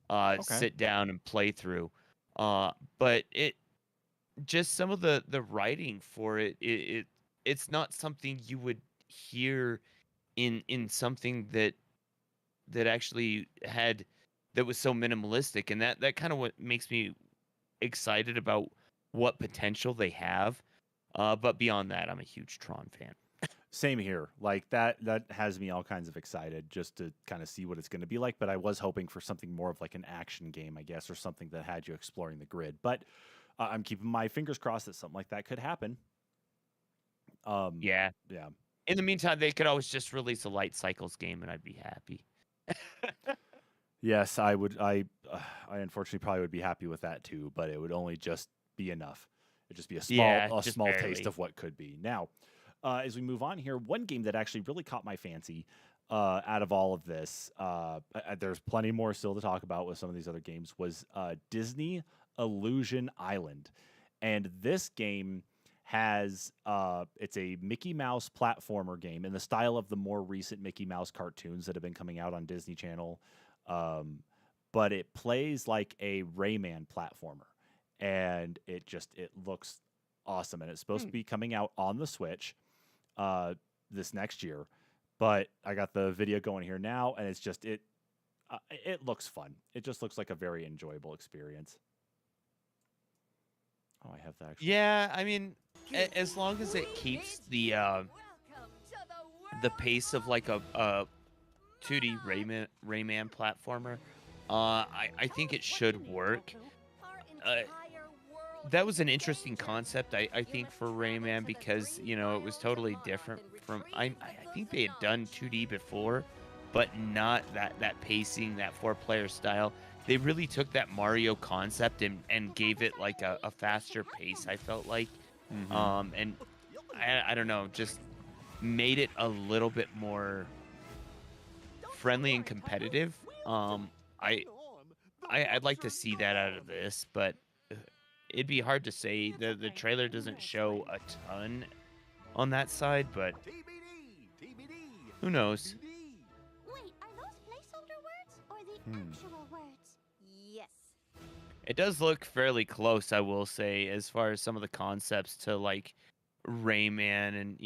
Okay. sit down and play through. But it just some of the writing for it's not something you would hear in something that actually had that was so minimalistic, and that kind of what makes me excited about what potential they have. But beyond that, I'm a huge Tron fan. Same here. Like that has me all kinds of excited just to kind of see what it's going to be like. But I was hoping for something more of like an action game, I guess, or something that had you exploring the grid. But I'm keeping my fingers crossed that something like that could happen. Yeah. Yeah. In the meantime, they could always just release a Light Cycles game, and I'd be happy. Yes, I would. I unfortunately probably would be happy with that too, but it would only just be enough. It'd just be Yeah, a just small taste barely. of what could be. Now, as we move on here, one game that actually really caught my fancy out of all of this, there's plenty more still to talk about with some of these other games, was Disney Illusion Island. And this game has it's a Mickey Mouse platformer game in the style of the more recent Mickey Mouse cartoons that have been coming out on Disney Channel. Um, but it plays like a Rayman platformer, and it looks awesome. And it's supposed to be coming out on the Switch this next year. But I got the video going here now, and it looks fun. It just looks like a very enjoyable experience. Oh, I have that actually. Yeah, I mean, as long as it keeps the pace of like a 2D Rayman platformer, I think it should work. That was an interesting concept, I think, for Rayman, because it was totally different from I think they had done 2D before, but not that pacing, that 4-player style. They really took that Mario concept and gave it like a faster pace, I felt like. Mm-hmm. And I don't know, just made it a little bit more friendly and competitive. I'd like to see that out of this, but it'd be hard to say. The trailer doesn't show a ton on that side, but who knows? Wait, are those placeholder words or the actual words? Yes. It does look fairly close, I will say, as far as some of the concepts to like Rayman, and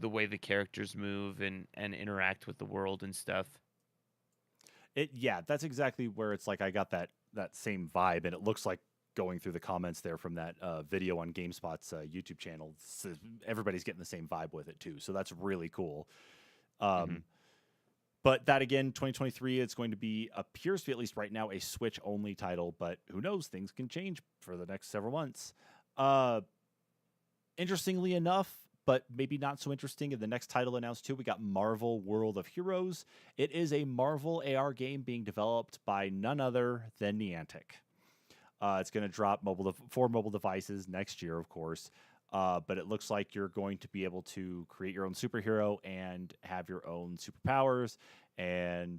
the way the characters move and interact with the world and stuff. Yeah, that's exactly where it's like I got that same vibe, and it looks like going through the comments there from that video on GameSpot's YouTube channel, everybody's getting the same vibe with it too. So that's really cool. But that again, 2023, it's going to be, appears to be, at least right now, a Switch only title. But who knows? Things can change for the next several months. Interestingly enough, but maybe not so interesting, in the next title announced too, we got Marvel World of Heroes. It is a Marvel AR game being developed by none other than Niantic. It's going to drop for mobile devices next year, of course. But it looks like you're going to be able to create your own superhero and have your own superpowers and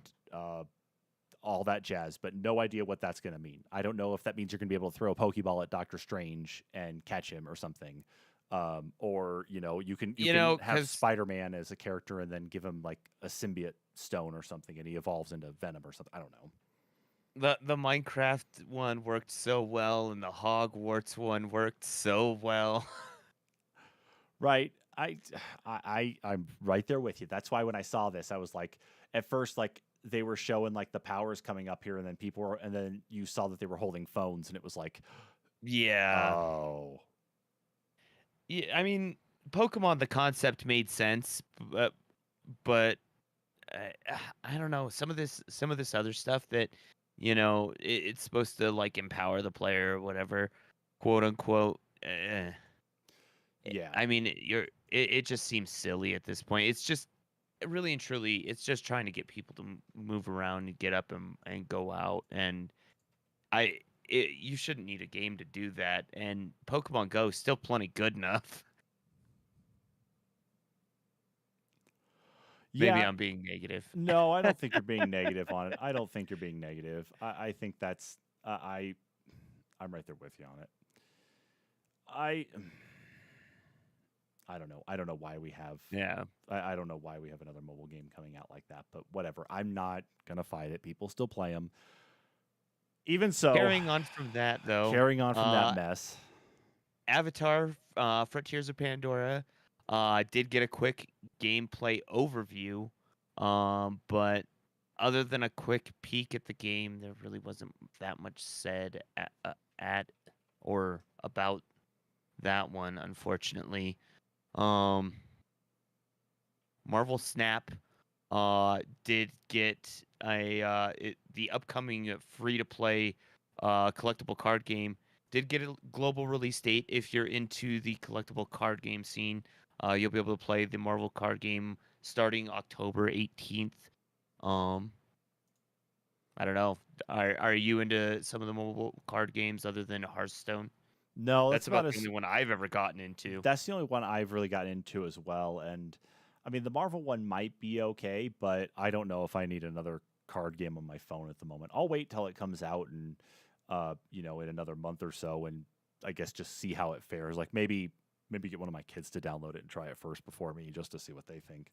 all that jazz, but no idea what that's going to mean. I don't know if that means you're going to be able to throw a Pokeball at Doctor Strange and catch him or something. Or you can have Because Spider-Man as a character and then give him like a symbiote stone or something, and he evolves into Venom or something. I don't know. the Minecraft one worked so well, and the Hogwarts one worked so well. Right. I'm right there with you. That's why when I saw this, I was like, at first, like they were showing like the powers coming up here, and then and then you saw that they were holding phones, and it was like, Yeah. oh, Yeah, I mean, Pokemon the concept made sense, but I don't know, some of this other stuff that it's supposed to like empower the player or whatever, quote unquote. yeah. I mean, it just seems silly at this point. It's just really and truly, it's just trying to get people to move around and get up and go out. And you shouldn't need a game to do that. And Pokemon Go is still plenty good enough. Maybe Yeah. I'm being negative. No, I don't think you're being negative on it. I don't think you're being negative. I think that's I'm right there with you on it. I I don't know. I don't know why we have. Yeah. I don't know why we have another mobile game coming out like that, but whatever. I'm not gonna fight it. People still play them. Even so, Carrying on from that, though, carrying on from that mess. Avatar, Frontiers of Pandora, did get a quick gameplay overview, but other than a quick peek at the game, there really wasn't that much said at or about that one, unfortunately. Um, Marvel Snap did get the upcoming free to play collectible card game did get a global release date. If you're into the collectible card game scene, you'll be able to play the Marvel card game starting October 18th. Um, I don't know. Are you into some of the mobile card games other than Hearthstone? No, That's about the only one I've ever gotten into. that's the only one I've really gotten into as well. And I mean, the Marvel one might be okay, but I don't know if I need another card game on my phone at the moment. I'll wait till it comes out and in another month or so, and I guess just see how it fares. Like maybe get one of my kids to download it and try it first before me, just to see what they think.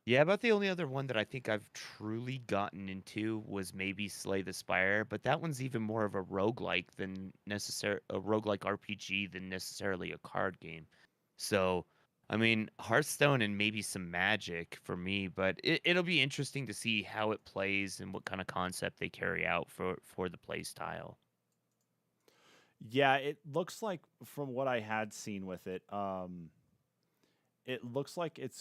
Yeah, about the only other one that I think I've truly gotten into was maybe Slay the Spire, but that one's even more of a roguelike RPG than necessarily a card game. So, I mean, Hearthstone and maybe some Magic for me, but it'll be interesting to see how it plays and what kind of concept they carry out for the play style. Yeah, it looks like from what I had seen with it, it looks like it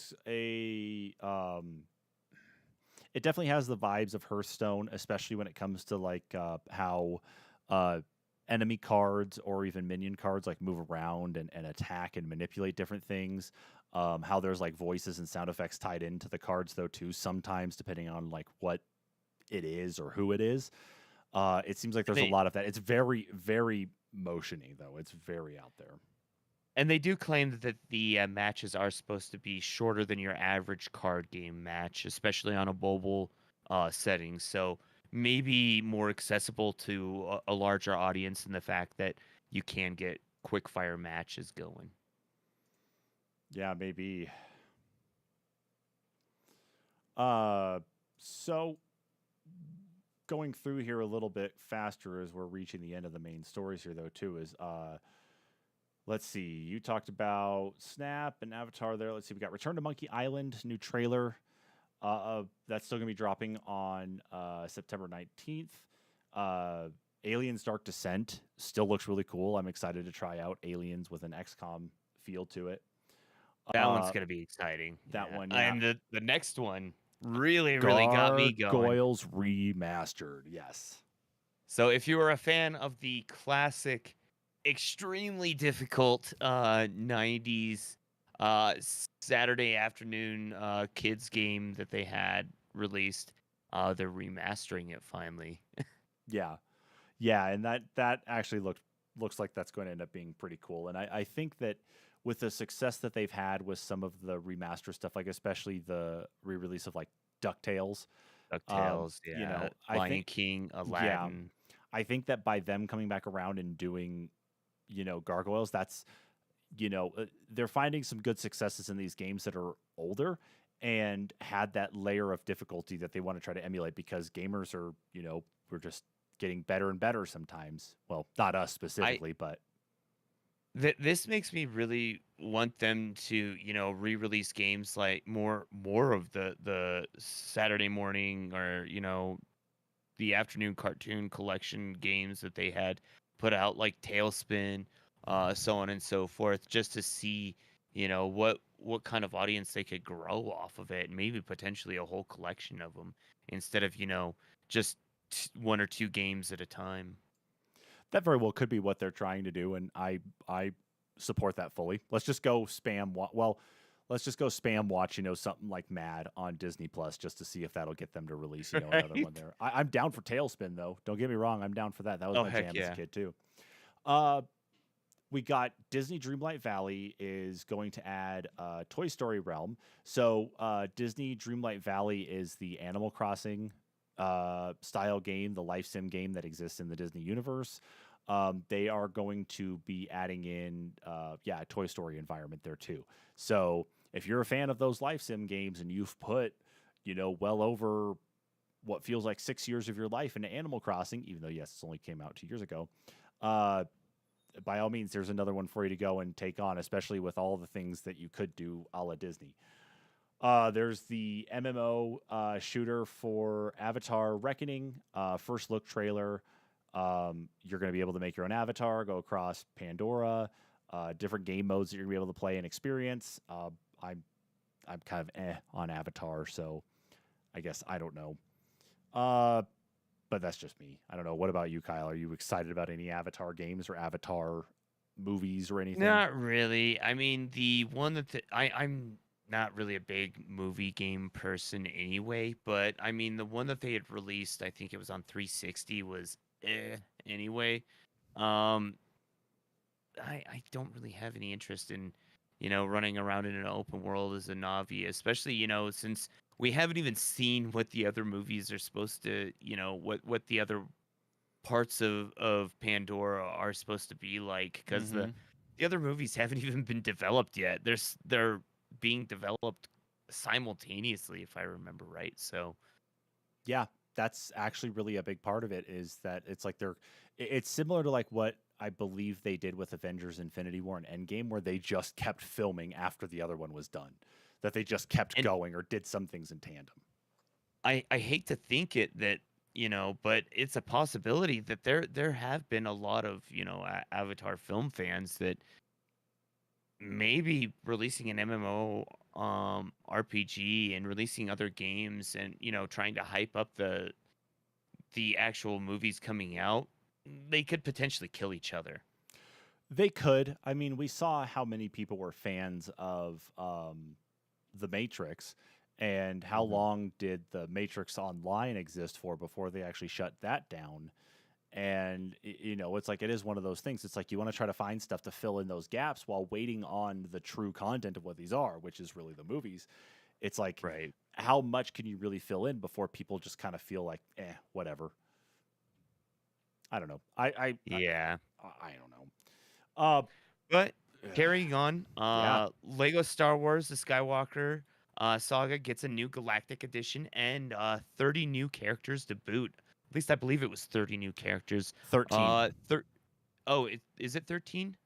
definitely has the vibes of Hearthstone, especially when it comes to like how uh, enemy cards or even minion cards like move around and attack and manipulate different things. How there's like voices and sound effects tied into the cards though too, sometimes depending on like what it is or who it is. It seems like And there's a they lot of that. It's very, very motiony though. It's very out there. and they do claim that the matches are supposed to be shorter than your average card game match, especially on a mobile setting. So maybe more accessible to a larger audience in the fact that you can get quick fire matches going. Yeah, maybe. So going through here a little bit faster as we're reaching the end of the main stories here though too is let's see. You talked about Snap and Avatar there. Let's see. We got Return to Monkey Island, new trailer. That's still going to be dropping on September 19th. Aliens Dark Descent still looks really cool. I'm excited to try out Aliens with an XCOM feel to it. That one's going to be exciting. That one, yeah. And the next one really got me going. Gargoyles Remastered, yes. So if you were a fan of the classic, extremely difficult 90s Saturday afternoon kids game that they had released, they're remastering it finally. Yeah. Yeah, and that actually looks like that's going to end up being pretty cool. And I think that with the success that they've had with some of the remaster stuff, like especially the re-release of like DuckTales, DuckTales, yeah. Lion King, Aladdin. I think that by them coming back around and doing, Gargoyles, that's they're finding some good successes in these games that are older and had that layer of difficulty that they want to try to emulate because gamers are, we're just getting better and better sometimes. Well, not us I specifically, but this makes me really want them to, re-release games like more of the Saturday morning or, the afternoon cartoon collection games that they had put out, like Tailspin, so on and so forth, just to see, what kind of audience they could grow off of it, and maybe potentially a whole collection of them instead of, just one or two games at a time. that very well could be what they're trying to do, and I support that fully. Let's just go spam. Let's just go spam watch, something like Mad on Disney Plus just to see if that'll get them to release, another one Right? there. I'm down for Tailspin though. Don't get me wrong, I'm down for that. That was Oh, my heck jam as a yeah. kid too. Uh, we got Disney Dreamlight Valley is going to add Toy Story Realm. So Disney Dreamlight Valley is the Animal Crossing style game, the life sim game that exists in the Disney universe. They are going to be adding in, a Toy Story environment there too. So if you're a fan of those life sim games and you've put, well over what feels like 6 years of your life into Animal Crossing, even though yes, it's only came out 2 years ago, uh, by all means, there's another one for you to go and take on, especially with all the things that you could do a la Disney. There's the MMO shooter for Avatar Reckoning, first look trailer. You're going to be able to make your own avatar, go across Pandora, different game modes that you're going to be able to play and experience. I'm kind of on Avatar, so I guess I don't know. But that's just me. I don't know. What about you, Kyle? Are you excited about any Avatar games or Avatar movies or anything? Not really. I mean, the one I'm not really a big movie game person anyway, but I mean, the one that they had released, I think it was on 360, was anyway. Um, I don't really have any interest in, running around in an open world as a Navi, especially, since we haven't even seen what the other movies are supposed to, what the other parts of Pandora are supposed to be like, because Mm-hmm. the other movies haven't even been developed yet. They're being developed simultaneously, if I remember right. So Yeah, that's actually really a big part of it is that it's like it's similar to like what I believe they did with Avengers Infinity War and Endgame, where they just kept filming after the other one was done, that they just kept and going or did some things in tandem. I hate to think it that but it's a possibility that there have been a lot of Avatar film fans that maybe releasing an MMO RPG and releasing other games and trying to hype up the actual movies coming out, they could potentially kill each other. They could. I mean, we saw how many people were fans of The Matrix, and how Mhm. long did The Matrix Online exist for before they actually shut that down? And it's like it is one of those things. It's like you want to try to find stuff to fill in those gaps while waiting on the true content of what these are, which is really the movies. It's like Right. how much can you really fill in before people just kind of feel like, whatever. I don't know. Yeah. I don't know. Uh, But carrying on, yeah, Lego Star Wars: The Skywalker Saga gets a new Galactic Edition and 30 new characters to boot. At least I believe it was 30 new characters. 13. Oh, is it 13?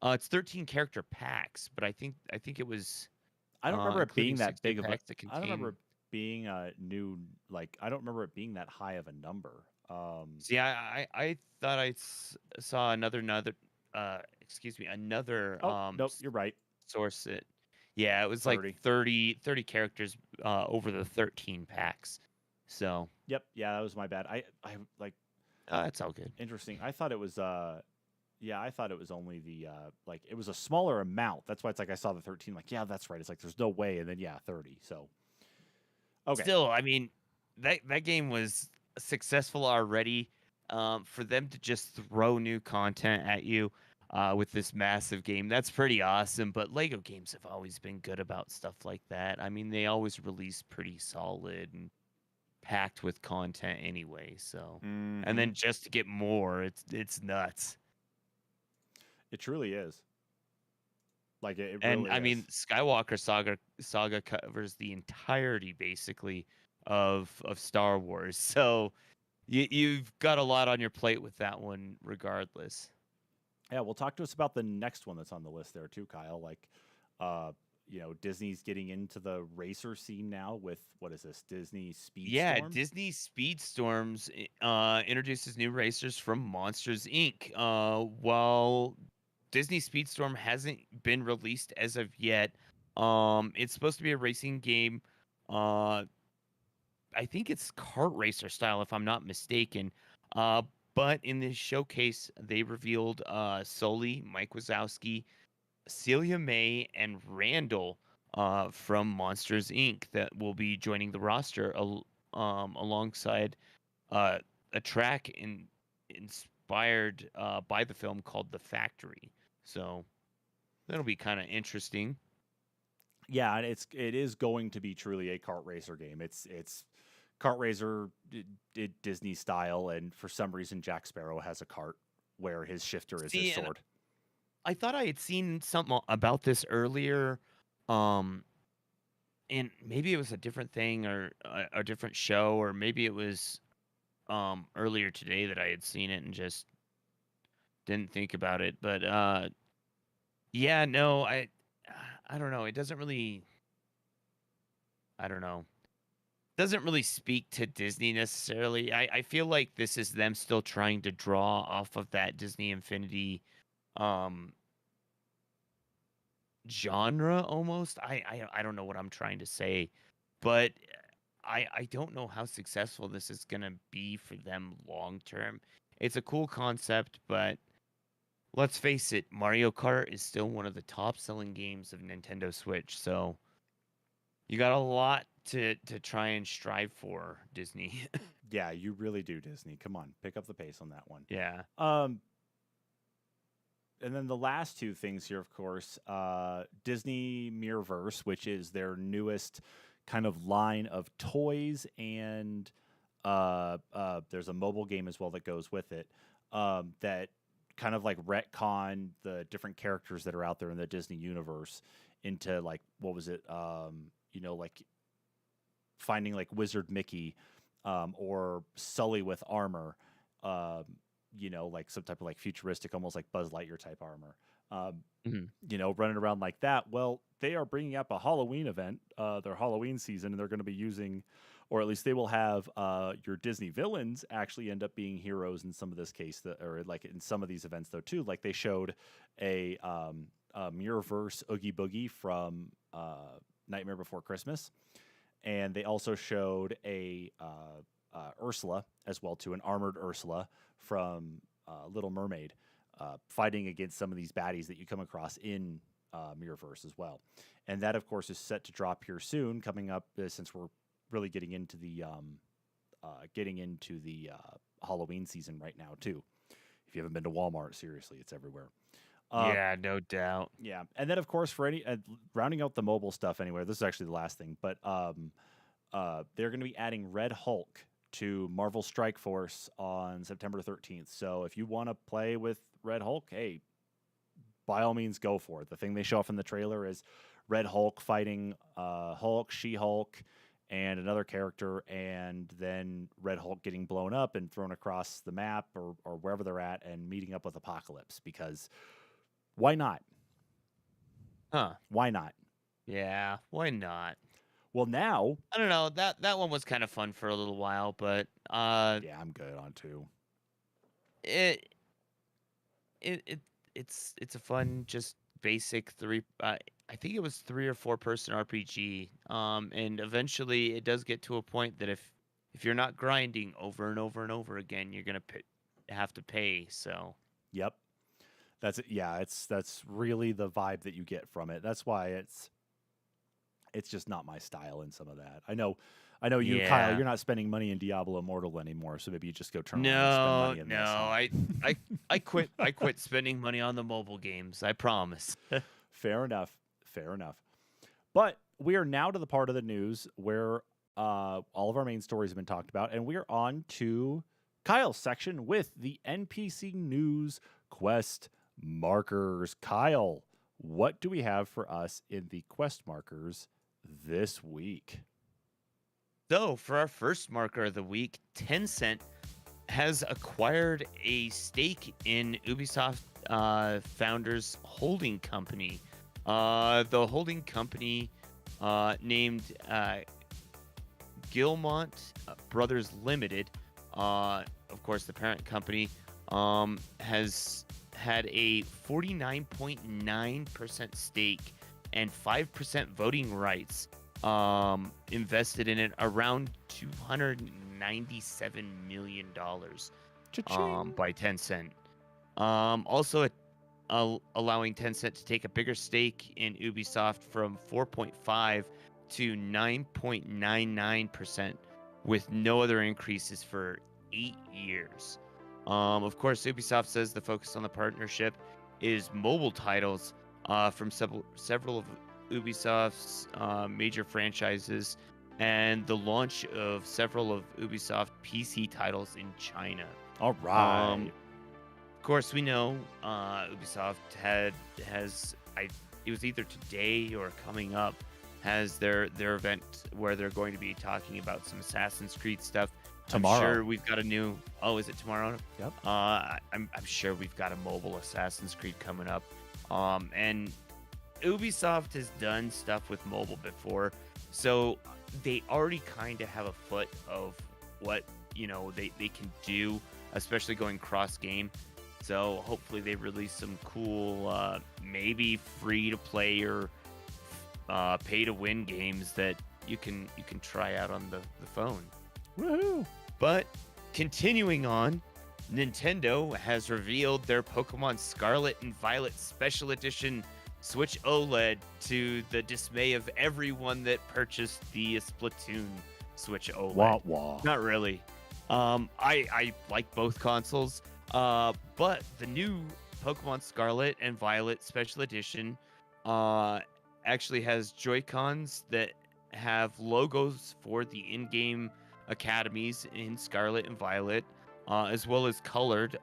It's 13 character packs, but I think it was I don't remember it including being that 60 big of a. packs that I don't remember contain. it being a new like. I don't remember it being that high of a number. See, I thought saw excuse me, another Oh nope, you're right. source it. Yeah, it was like 30. 30 characters over the 13 packs. So, Yep. Yeah, that was my bad. I like it's all good. interesting. I thought it was yeah, I thought it was only the like it was a smaller amount. That's why it's like I saw the 13 like, yeah, that's right. It's like there's no way and then yeah, 30. So, okay. Still, I mean, that game was successful already. For them to just throw new content at you with this massive game, that's pretty awesome. But Lego games have always been good about stuff like that. I mean, they always release pretty solid and packed with content anyway. So, and Mhm. then just to get more, it's nuts. It truly is. Like it And really I is. mean, Skywalker saga covers the entirety basically of Star Wars. So you've got a lot on your plate with that one, regardless. Yeah, well, talk to us about the next one that's on the list there too, Kyle. Like, uh, Disney's getting into the racer scene now with what is this? Disney Yeah, Speedstorm? Disney Speedstorms introduces new racers from Monsters Inc. While Disney Speedstorm hasn't been released as of yet, it's supposed to be a racing game. Uh, I think it's kart racer style, if I'm not mistaken. Uh, but in this showcase, they revealed Sully, Mike Wazowski, Celia May, and Randall from Monsters Inc. that will be joining the roster alongside uh, a track inspired by the film called The Factory. So that'll be kind of interesting. Yeah, and it is going to be truly a kart racer game. It's kart racer Disney style, and for some reason Jack Sparrow has a cart where his shifter is his See, and sword. I thought I had seen something about this earlier. Um, and maybe it was a different thing or a different show, or maybe it was earlier today that I had seen it and just didn't think about it. But yeah, no, I don't know. It doesn't really, I don't know. Doesn't really speak to Disney necessarily. I feel like this is them still trying to draw off of that Disney Infinity um genre almost. I don't know what I'm trying to say, but I don't know how successful this is gonna be for them long term. It's a cool concept, but let's face it, Mario Kart is still one of the top selling games of Nintendo Switch. So you got a lot to try and strive for, Disney. Yeah, you really do, Disney. Come on, pick up the pace on that one. Yeah. And then the last two things here, of course, Disney Mirrorverse, which is their newest kind of line of toys, and there's a mobile game as well that goes with it. That kind of like retcon the different characters that are out there in the Disney universe into like what was it? Like finding like Wizard Mickey, or Sully with armor. Like some type of like futuristic, almost like Buzz Lightyear type armor. Mhm. Running around like that. Well, they are bringing up a Halloween event, their Halloween season, and they're going to be using, or at least they will have your Disney villains actually end up being heroes in some of this case, or like in some of these events though too. Like they showed a Mirrorverse Oogie Boogie from Nightmare Before Christmas, and they also showed a Ursula as well too, an armored Ursula from Little Mermaid, fighting against some of these baddies that you come across in Mirrorverse as well. And that, of course, is set to drop here soon, coming up since we're really getting into the Halloween season right now too. If you haven't been to Walmart, seriously, it's everywhere. Yeah, no doubt. Yeah, and then of course for any rounding out the mobile stuff anywhere. This is actually the last thing, but they're going to be adding Red Hulk to Marvel Strike Force on September 13th. So if you want to play with Red Hulk, hey, by all means go for it. The thing they show off in the trailer is Red Hulk fighting Hulk, She-Hulk, and another character, and then Red Hulk getting blown up and thrown across the map or wherever they're at and meeting up with Apocalypse, because why not? Huh. Why not? Yeah, why not? Well, now, I don't know. That one was kind of fun for a little while, but yeah, I'm good on two. it it, it it's a fun, just basic three. I think it was 3 or 4 person RPG. And eventually it does get to a point that if you're not grinding over and over and over again, you're gonna have to pay. So Yep. That's it. Yeah, that's really the vibe that you get from it. That's why it's just not my style in some of that. I know you, Kyle, yeah. you're not spending money in Diablo Immortal anymore, so maybe you just go turn around and spend No, money in no. this. Huh? I quit spending money on the mobile games. I promise. Fair enough. Fair enough. But we are now to the part of the news where all of our main stories have been talked about, and we are on to Kyle's section with the NPC news quest markers. Kyle, what do we have for us in the quest markers this week? So, for our first marker of the week, Tencent has acquired a stake in Ubisoft founders holding company. The holding company named Gilmont Brothers Limited, of course, the parent company, has had a 49.9% stake and 5% voting rights invested in it, around $297 million Cha-ching. by Tencent. Also, allowing Tencent to take a bigger stake in Ubisoft from 4.5 to 9.99%, with no other increases for 8 years. Of course, Ubisoft says the focus on the partnership is mobile titles from several of Ubisoft's major franchises, and the launch of several of Ubisoft PC titles in China. All right. Of course, we know Ubisoft it was either today or coming up, has their event where they're going to be talking about some Assassin's Creed stuff. Tomorrow. I'm sure we've got a new. Oh, is it tomorrow? Yep. I'm sure we've got a mobile Assassin's Creed coming up. And Ubisoft has done stuff with mobile before, so they already kind of have a foot of what they can do, especially going cross game. So hopefully they release some cool, maybe free to play or pay to win games that you can try out on the phone. Woohoo! But continuing on, Nintendo has revealed their Pokemon Scarlet and Violet Special Edition Switch OLED, to the dismay of everyone that purchased the Splatoon Switch OLED. Wah wah. Not really. I like both consoles. But the new Pokemon Scarlet and Violet Special Edition actually has Joy-Cons that have logos for the in-game academies in Scarlet and Violet, as well as colored,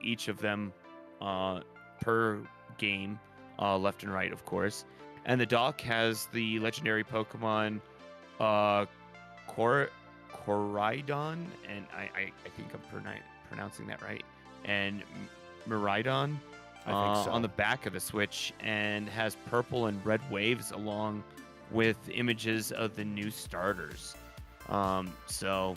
each of them per game, left and right, of course. And the dock has the legendary Pokemon Koraidon, and I think I'm pronouncing that right, and Miraidon I think so. on the back of the Switch, and has purple and red waves along with images of the new starters. So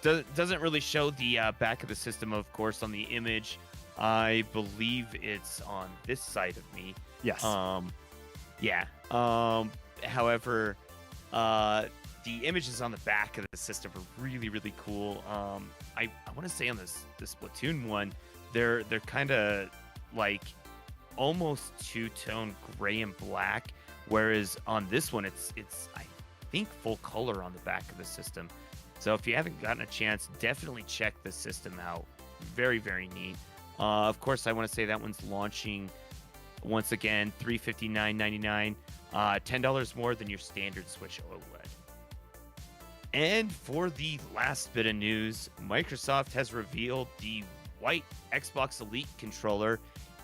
doesn't really show the back of the system, of course, on the image. I believe it's on this side of me. Yes. Yeah. However, the images on the back of the system are really, really cool. I want to say on this Splatoon one, they're kind of like almost two-tone gray and black, whereas on this one it's I think full color on the back of the system. So if you haven't gotten a chance, definitely check the system out. Very, very neat. Of course, I want to say that one's launching once again $359.99, $10 more than your standard Switch OLED. And for the last bit of news, Microsoft has revealed the white Xbox Elite controller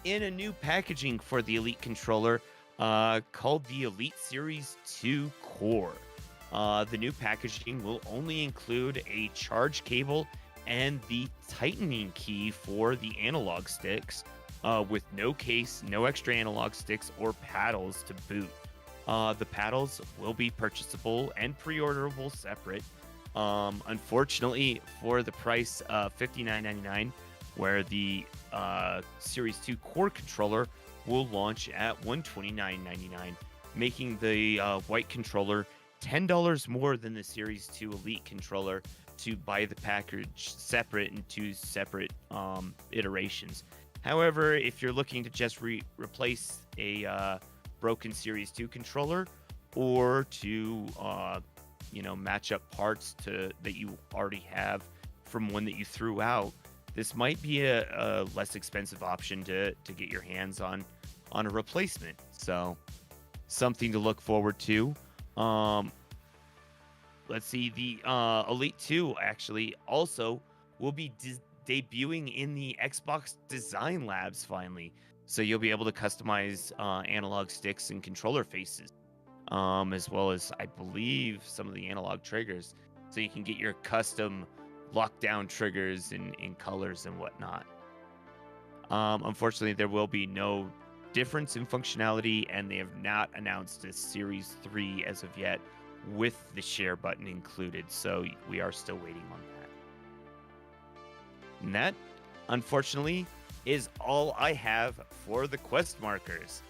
in a new packaging for the Elite controller called the Elite Series 2 Core. The new packaging will only include a charge cable and the tightening key for the analog sticks, with no case, no extra analog sticks or paddles to boot. The paddles will be purchasable and pre-orderable separate. Unfortunately, for the price of $59.99, where the Series 2 Core controller will launch at $129.99, making the white controller $10 more than the Series 2 Elite controller to buy the package separate in two separate iterations. However, if you're looking to just replace a broken Series 2 controller, or to match up parts that you already have from one that you threw out, this might be a less expensive option to get your hands on a replacement. So something to look forward to. Let's see, the Elite 2 actually also will be debuting in the Xbox Design Labs finally. So you'll be able to customize analog sticks and controller faces, as well as, I believe, some of the analog triggers. So you can get your custom lockdown triggers in colors and whatnot. Unfortunately, there will be no difference in functionality, and they have not announced a Series 3 as of yet with the share button included. So we are still waiting on that. And that, unfortunately, is all I have for the quest markers.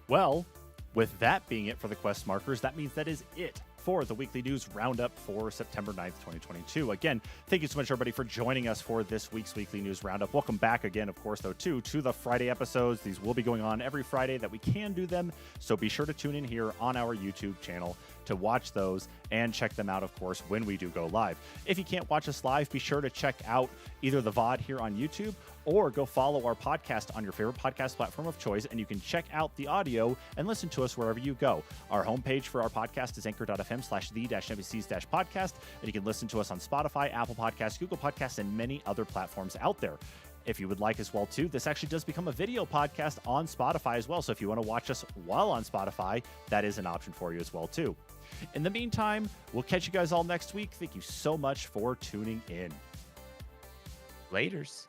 Well, with that being it for the quest markers, that means that is it for the weekly news roundup for September 9th, 2022. Again, thank you so much, everybody, for joining us for this week's weekly news roundup. Welcome back again, of course, though, to the Friday episodes. These will be going on every Friday that we can do them, so be sure to tune in here on our YouTube channel to watch those and check them out, of course, when we do go live. If you can't watch us live, be sure to check out either the VOD here on YouTube or go follow our podcast on your favorite podcast platform of choice, and you can check out the audio and listen to us wherever you go. Our homepage for our podcast is anchor.fm/the-NPCs-podcast, and you can listen to us on Spotify, Apple Podcasts, Google Podcasts, and many other platforms out there. If you would like as well, too, this actually does become a video podcast on Spotify as well, so if you want to watch us while on Spotify, that is an option for you as well, too. In the meantime, we'll catch you guys all next week. Thank you so much for tuning in. Laters.